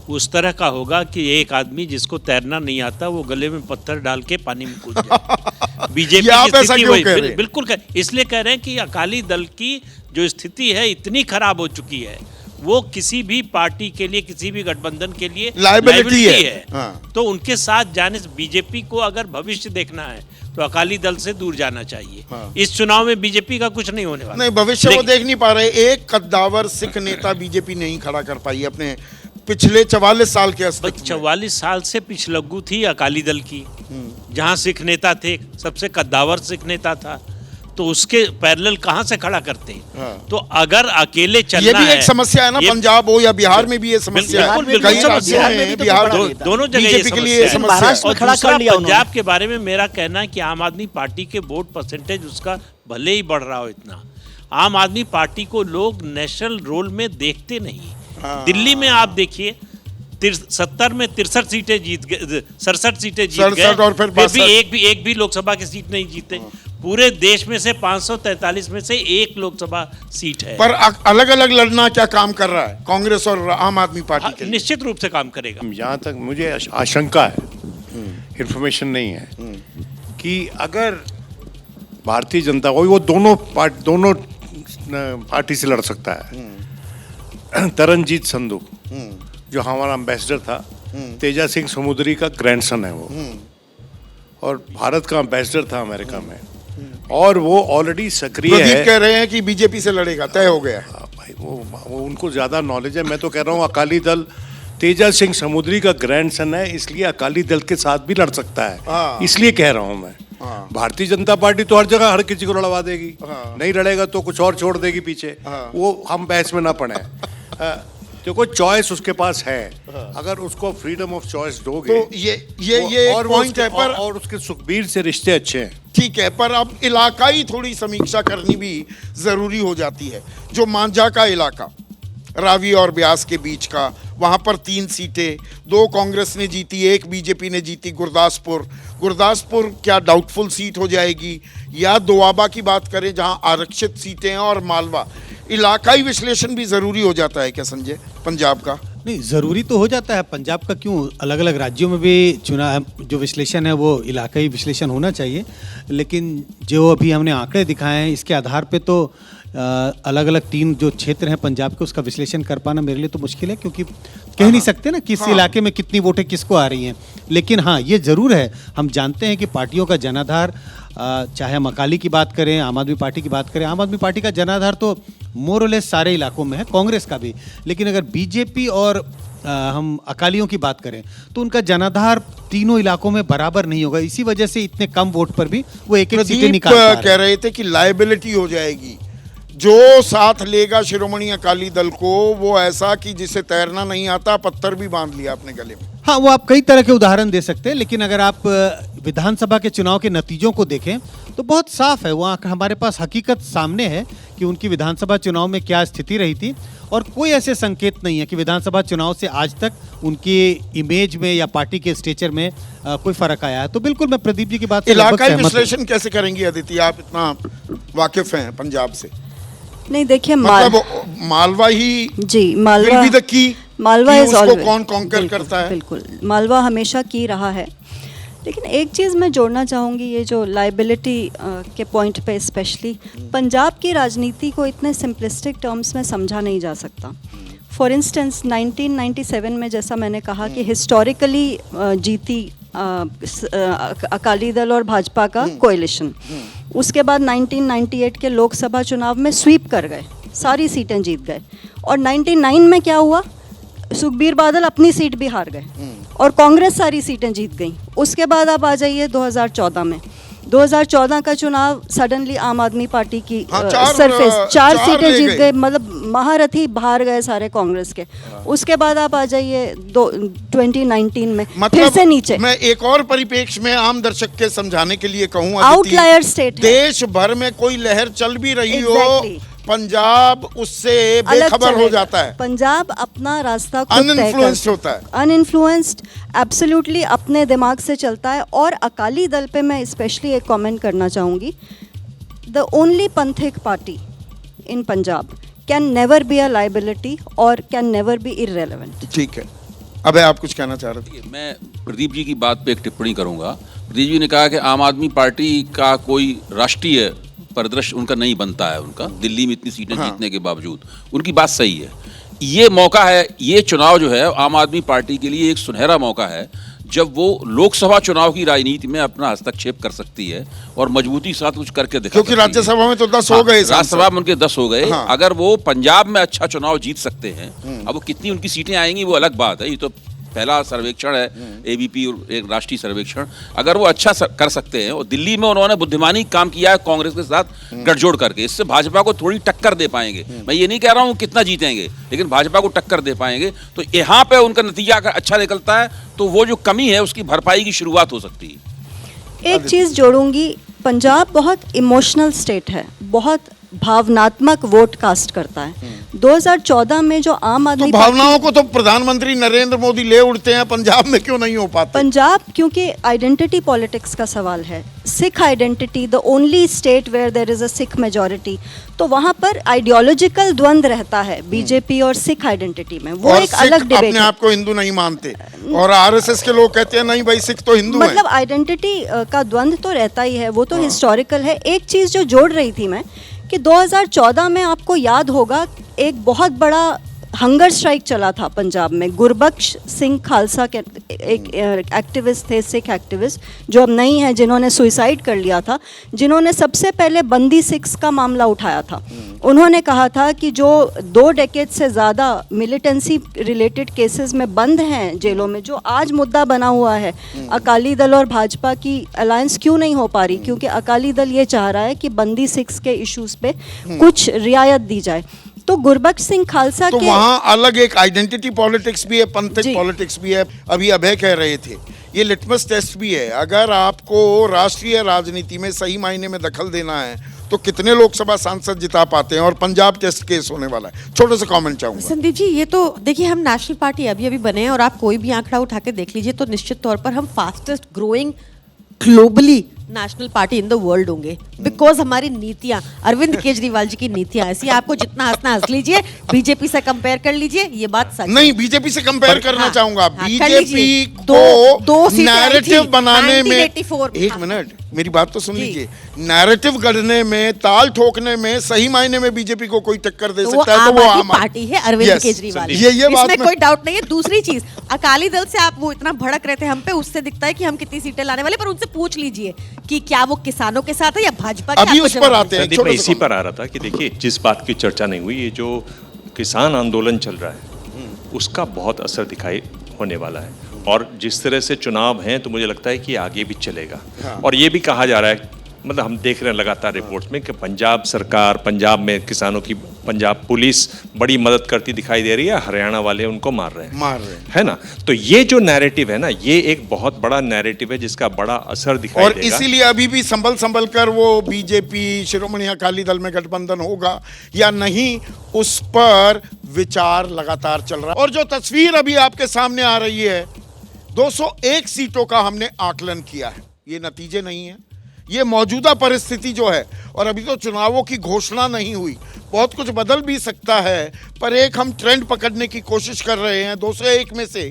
उस तरह का होगा कि एक आदमी जिसको तैरना नहीं आता वो गले में पत्थर डाल के पानी में कूद जाए। बीजेपी की स्थिति वही, बिल्कुल इसलिए कह रहे हैं कि अकाली दल की जो स्थिति है इतनी खराब हो चुकी है, वो किसी भी पार्टी के लिए, किसी भी गठबंधन के लिए लायबिलिटी है। हाँ। तो उनके साथ जाने से बीजेपी को अगर भविष्य देखना है तो अकाली दल से दूर जाना चाहिए। हाँ। इस चुनाव में बीजेपी का कुछ नहीं होने वाला। नहीं, भविष्य वो देख नहीं पा रहे। एक कद्दावर सिख नेता बीजेपी नहीं खड़ा कर पाई अपने पिछले 44 साल के अस्तित्व में। 44 साल से पिछलग्गू थी अकाली दल की, जहां सिख नेता थे, सबसे कद्दावर सिख नेता था। तो उसके पैरेलल कहाँ से खड़ा करते हैं? हाँ। तो अगर अकेले चलना ये भी है, एक समस्या है ना, पंजाब हो या बिहार में भी ये समस्या है। कई राज्यों में बिहार दोनों जगह बीजेपी के लिए ये समस्या है। और दूसरा, पंजाब के बारे में मेरा कहना है कि आम आदमी पार्टी के वोट परसेंटेज उसका भले ही बढ़ रहा हो इतना, आम आदमी पार्टी को लोग नेशनल रोल में देखते नहीं। दिल्ली में आप देखिए 70 में 63 सीटें जीत गए, 67 सीटें जीत गए, और फिर भी एक भी लोकसभा की सीट नहीं जीते। पूरे देश में से 543 में से एक लोकसभा सीट है। पर अलग अलग लड़ना क्या काम कर रहा है कांग्रेस और आम आदमी पार्टी के लिए? निश्चित रूप से काम करेगा। जहाँ तक मुझे आशंका है, इन्फॉर्मेशन नहीं है, कि अगर भारतीय जनता को वो दोनों पार्टी से लड़ सकता है। तरनजीत संधू जो हमारा एम्बेसडर था, तेजा सिंह समुद्री का ग्रैंडसन है वो, और भारत का एम्बेसडर था अमेरिका में, और वो ऑलरेडी सक्रिय है। प्रदीप कह रहे हैं कि बीजेपी से लड़ेगा, तय हो गया। भाई वो उनको ज्यादा नॉलेज है। मैं तो कह रहा हूँ अकाली दल, तेजा सिंह समुद्री का ग्रैंडसन है, इसलिए अकाली दल के साथ भी लड़ सकता है, इसलिए कह रहा हूँ मैं। भारतीय जनता पार्टी तो हर जगह हर किसी को लड़वा देगी, नहीं लड़ेगा तो कुछ और छोड़ देगी पीछे। वो हम बहस में ना पड़े। देखो चॉइस उसके पास है, अगर उसको फ्रीडम ऑफ चॉइस दोगे तो ये और पॉइंट है। पर और उसके सुखबीर से रिश्ते अच्छे हैं, ठीक है, पर अब इलाकाई थोड़ी समीक्षा करनी भी जरूरी हो जाती है। जो मांझा का इलाका, रावी और ब्यास के बीच का, वहां पर 3 सीटें, 2 कांग्रेस ने जीती, 1 बीजेपी ने जीती। गुरदासपुर क्या डाउटफुल सीट हो जाएगी? या दोआबा की बात करें जहां आरक्षित सीटें हैं, और मालवा। इलाकाई विश्लेषण भी जरूरी हो जाता है क्या संजय, पंजाब का? नहीं, ज़रूरी तो हो जाता है। पंजाब का क्यों, अलग अलग राज्यों में भी चुनाव जो विश्लेषण है वो इलाकाई विश्लेषण होना चाहिए, लेकिन जो अभी हमने आंकड़े दिखाए हैं इसके आधार पे तो अलग अलग 3 जो क्षेत्र हैं पंजाब के, उसका विश्लेषण कर पाना मेरे लिए तो मुश्किल है, क्योंकि कह नहीं सकते ना किस इलाके में कितनी वोटें किसको आ रही हैं। लेकिन हाँ, ये ज़रूर है, हम जानते हैं कि पार्टियों का जनाधार, चाहे हम अकाली की बात करें, आम आदमी पार्टी की बात करें, आम आदमी पार्टी का जनाधार तो मोर और लेस सारे इलाकों में है, कांग्रेस का भी। लेकिन अगर बीजेपी और हम अकालियों की बात करें तो उनका जनाधार तीनों इलाकों में बराबर नहीं होगा। इसी वजह से इतने कम वोट पर भी वो एक सीटें निकाल पा रहे हैं। कह रहे थे कि लायबिलिटी हो जाएगी, जो साथ लेगा शिरोमणि अकाली दल को वो ऐसा कि जिसे तैरना नहीं आता, पत्थर भी बांध लिया अपने गले में। हाँ, वो आप कई तरह के उदाहरण दे सकते हैं, लेकिन अगर आप विधानसभा के चुनाव के नतीजों को देखें तो बहुत साफ है, वहाँ हमारे पास हकीकत सामने है कि उनकी विधानसभा चुनाव में क्या स्थिति रही थी, और कोई ऐसे संकेत नहीं है कि विधानसभा चुनाव से आज तक उनकी इमेज में या पार्टी के स्टेचर में कोई फर्क आया है। तो बिल्कुल मैं प्रदीप जी की बात से इलाकाई विश्लेषण कैसे करेंगे अदिति, आप इतना वाकिफ हैं पंजाब से? नहीं, देखिए मतलब मालवा ही जी, मालवा इज ऑलवेज, कौन कॉन्कर करता है? बिल्कुल, मालवा हमेशा की रहा है। लेकिन एक चीज़ मैं जोड़ना चाहूँगी, ये जो लाइबिलिटी के पॉइंट पे स्पेशली, पंजाब की राजनीति को इतने सिंपलिस्टिक टर्म्स में समझा नहीं जा सकता। फॉर इंस्टेंस 1997 में जैसा मैंने कहा कि हिस्टोरिकली जीती अकाली दल और भाजपा का कोएलिशन, उसके बाद 1998 के लोकसभा चुनाव में स्वीप कर गए, सारी सीटें जीत गए, और 99 में क्या हुआ, सुखबीर बादल अपनी सीट भी हार गए और कांग्रेस सारी सीटें जीत गई। उसके बाद आप आ जाइए 2014 में, 2014 का चुनाव सडनली आम आदमी पार्टी की सरफेस 4 सीटें जीत गए, मतलब महारथी बाहर गए सारे कांग्रेस के। उसके बाद आप आ जाइए 2019 में फिर से नीचे। मैं एक और परिप्रेक्ष्य में आम दर्शक के समझाने के लिए कहूँ, आउटलायर स्टेट, देश भर में कोई लहर चल भी रही हो, पंजाब उससे बेखबर हो जाता है। पंजाब अपना रास्ता अनइन्फ्लुएंस्ड होता है, अनइन्फ्लुएंस्ड एब्सोल्युटली अपने दिमाग से चलता है। और अकाली दल पे मैं स्पेशली एक कमेंट करना चाहूँगी, the only Panthic party in Punjab can never be a liability और कैन नेवर बी इररेलेवेंट। ठीक है, अब आप कुछ कहना चाह रहे थे? मैं प्रदीप जी की बात पे एक टिप्पणी करूंगा। प्रदीप जी ने कहा कि आम आदमी पार्टी का कोई राष्ट्रीय परिदृश्य उनका नहीं बनता है, उनका दिल्ली में इतनी सीटें जीतने के बावजूद। उनकी बात सही है, ये मौका है, ये चुनाव जो है आम आदमी पार्टी के लिए एक सुनहरा मौका है जब वो लोकसभा चुनाव की राजनीति में अपना हस्तक्षेप कर सकती है और मजबूती के साथ कुछ करके दिखा, क्योंकि राज्यसभा में तो 10 हो गए, राज्यसभा में उनके 10 हो गए। अगर वो पंजाब में अच्छा चुनाव जीत सकते हैं, अब वो कितनी उनकी सीटें आएंगी वो अलग बात है, ये तो पहला सर्वेक्षण है एबीपी और एक राष्ट्रीय सर्वेक्षण, अगर वो अच्छा कर सकते हैं और दिल्ली में उन्होंने बुद्धिमानी काम किया है कांग्रेस के साथ गठजोड़ करके, इससे भाजपा को थोड़ी टक्कर दे पाएंगे। मैं ये नहीं कह रहा हूँ कितना जीतेंगे, लेकिन भाजपा को टक्कर दे पाएंगे। तो यहाँ पे उनका नतीजा अगर अच्छा निकलता है तो वो जो कमी है उसकी भरपाई की शुरुआत हो सकती है। एक चीज़ जोड़ूंगी, पंजाब बहुत इमोशनल स्टेट है, बहुत भावनात्मक वोट कास्ट करता है। 2014 में जो आम आदमी भावनाओं को तो प्रधानमंत्री नरेंद्र मोदी ले उड़ते हैं, पंजाब में क्यों नहीं हो पाता? पंजाब क्योंकि आइडेंटिटी पॉलिटिक्स का सवाल है, Sikh identity, the only state where there is a Sikh majority, तो वहाँ पर आइडियोलॉजिकल द्वंद रहता है बीजेपी और सिख आइडेंटिटी में। वो एक अलग डिबेट है। अपने आप को हिंदू नहीं मानते और आरएसएस के लोग कहते हैं नहीं भाई सिख तो हिंदू मतलब आइडेंटिटी का द्वंद तो रहता ही है, वो तो हिस्टोरिकल है। एक चीज़ जो जोड़ रही थी मैं कि 2014 में आपको याद होगा एक बहुत बड़ा हंगर स्ट्राइक चला था पंजाब में। गुरबख्श सिंह खालसा के एक एक्टिविस्ट थे, सिख एक्टिविस्ट जो अब नहीं है, जिन्होंने सुसाइड कर लिया था, जिन्होंने सबसे पहले बंदी सिख्स का मामला उठाया था। उन्होंने कहा था कि जो 2 डेकेड से ज़्यादा मिलिटेंसी रिलेटेड केसेस में बंद हैं जेलों में, जो आज मुद्दा बना हुआ है अकाली दल और भाजपा की अलायंस क्यों नहीं हो पा रही, क्योंकि अकाली दल ये चाह रहा है कि बंदी सिख्स के इश्यूज पे कुछ रियायत दी जाए। तो गुरबख्श सिंह खालसा तो वहाँ अलग एक आइडेंटिटी पॉलिटिक्स भी है, पंथिक पॉलिटिक्स भी है। अभी अभय कह रहे थे ये लिटमस टेस्ट भी है। अगर आपको राष्ट्रीय राजनीति में सही मायने में दखल देना है तो कितने लोकसभा सांसद जिता पाते हैं, और पंजाब टेस्ट केस होने वाला है। छोटे से कमेंट चाहूंगा। संदीप जी, ये तो देखिए हम नेशनल पार्टी अभी अभी बने हैं और आप कोई भी आंकड़ा उठा के देख लीजिए तो निश्चित तौर पर हम fastest growing globally national party in the world होंगे, बिकॉज हमारी नीतियां, अरविंद केजरीवाल जी की नीतियां ऐसी, आपको जितना हंसना हंस लीजिए, बीजेपी से कंपेयर कर लीजिए, ये बात सच नहीं, बीजेपी से कंपेयर करना चाहूंगा। बीजेपी को नैरेटिव बनाने में, एक मिनट मेरी बात तो सुन लीजिए, नैरेटिव गढ़ने में, ताल ठोकने में सही मायने में बीजेपी को कोई टक्कर दे सकता है तो वो आम पार्टी है, अरविंद केजरीवाल। ये बात इसमें कोई डाउट नहीं है। दूसरी चीज, अकाली दल से आप वो इतना भड़क रहे थे हम पे, उससे दिखता है कि हम कितनी सीटें लाने वाले, पर उनसे पूछ लीजिए कि क्या वो किसानों के साथ है या भाजपा के। अभी उस पर आते हैं। मैं इसी पर आ रहा था कि देखिए जिस बात की चर्चा नहीं हुई, ये जो किसान आंदोलन चल रहा है उसका बहुत असर दिखाई होने वाला है, और जिस तरह से चुनाव हैं तो मुझे लगता है कि आगे भी चलेगा। और ये भी कहा जा रहा है, मतलब हम देख रहे हैं लगातार रिपोर्ट्स में कि पंजाब सरकार, पंजाब में किसानों की पंजाब पुलिस बड़ी मदद करती दिखाई दे रही है, हरियाणा वाले उनको मार रहे हैं, है ना। तो ये जो नैरेटिव है ना, ये एक बहुत बड़ा नैरेटिव है जिसका बड़ा असर दिखाई और देगा। इसीलिए अभी भी संभल कर वो बीजेपी शिरोमणि अकाली दल में गठबंधन होगा या नहीं, उस पर विचार लगातार चल रहा है। और जो तस्वीर अभी आपके सामने आ रही है, 201 सीटों का हमने आकलन किया है। ये नतीजे नहीं है, ये मौजूदा परिस्थिति जो है, और अभी तो चुनावों की घोषणा नहीं हुई, बहुत कुछ बदल भी सकता है, पर एक हम ट्रेंड पकड़ने की कोशिश कर रहे हैं। 201 में से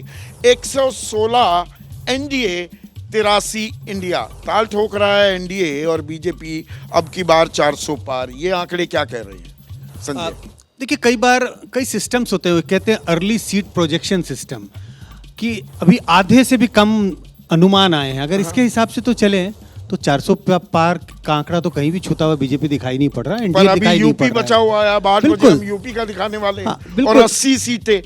116 एनडीए, 83 इंडिया। ताल ठोक रहा है एनडीए और बीजेपी अब की बार 400 पार। ये आंकड़े क्या कह रहे हैं संजय? देखिए कई बार कई सिस्टम्स होते हैं, कहते हैं अर्ली सीट प्रोजेक्शन सिस्टम, कि अभी आधे से भी कम अनुमान आए हैं। अगर इसके हिसाब से तो चले तो 400 पार का आंकड़ा तो कहीं भी छूता हुआ बीजेपी दिखाई नहीं पड़ रहा, पर अभी यूपी बचा हुआ है। अब 8 बजे हम यूपी का दिखाने वाले हैं और 80 सीटें,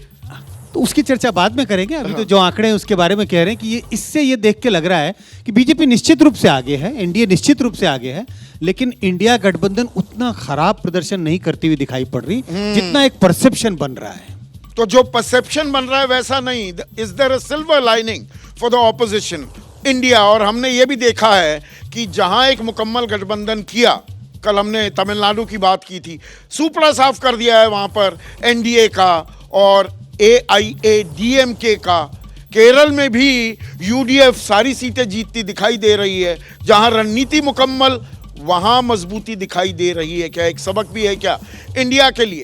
तो उसकी चर्चा बाद में करेंगे। अभी तो जो आंकड़े हैं उसके बारे में कह रहे हैं कि ये, इससे ये देख के लग रहा है कि बीजेपी निश्चित रूप से आगे है, एनडीए निश्चित रूप से आगे है, लेकिन इंडिया गठबंधन उतना खराब प्रदर्शन नहीं करती हुई दिखाई पड़ रही जितना एक परसेप्शन बन रहा है। तो जो परसेप्शन बन रहा है वैसा नहीं। Is there a silver lining for the opposition India? और हमने ये भी देखा है कि जहां एक मुकम्मल गठबंधन किया, कल हमने तमिलनाडु की बात की थी, सुपड़ा साफ कर दिया है वहां पर एनडीए का और AIADMK का। केरल में भी यूडीएफ सारी सीटें जीतती दिखाई दे रही है। जहां रणनीति मुकम्मल, वहां मजबूती दिखाई दे रही है। क्या एक सबक भी है क्या इंडिया के लिए?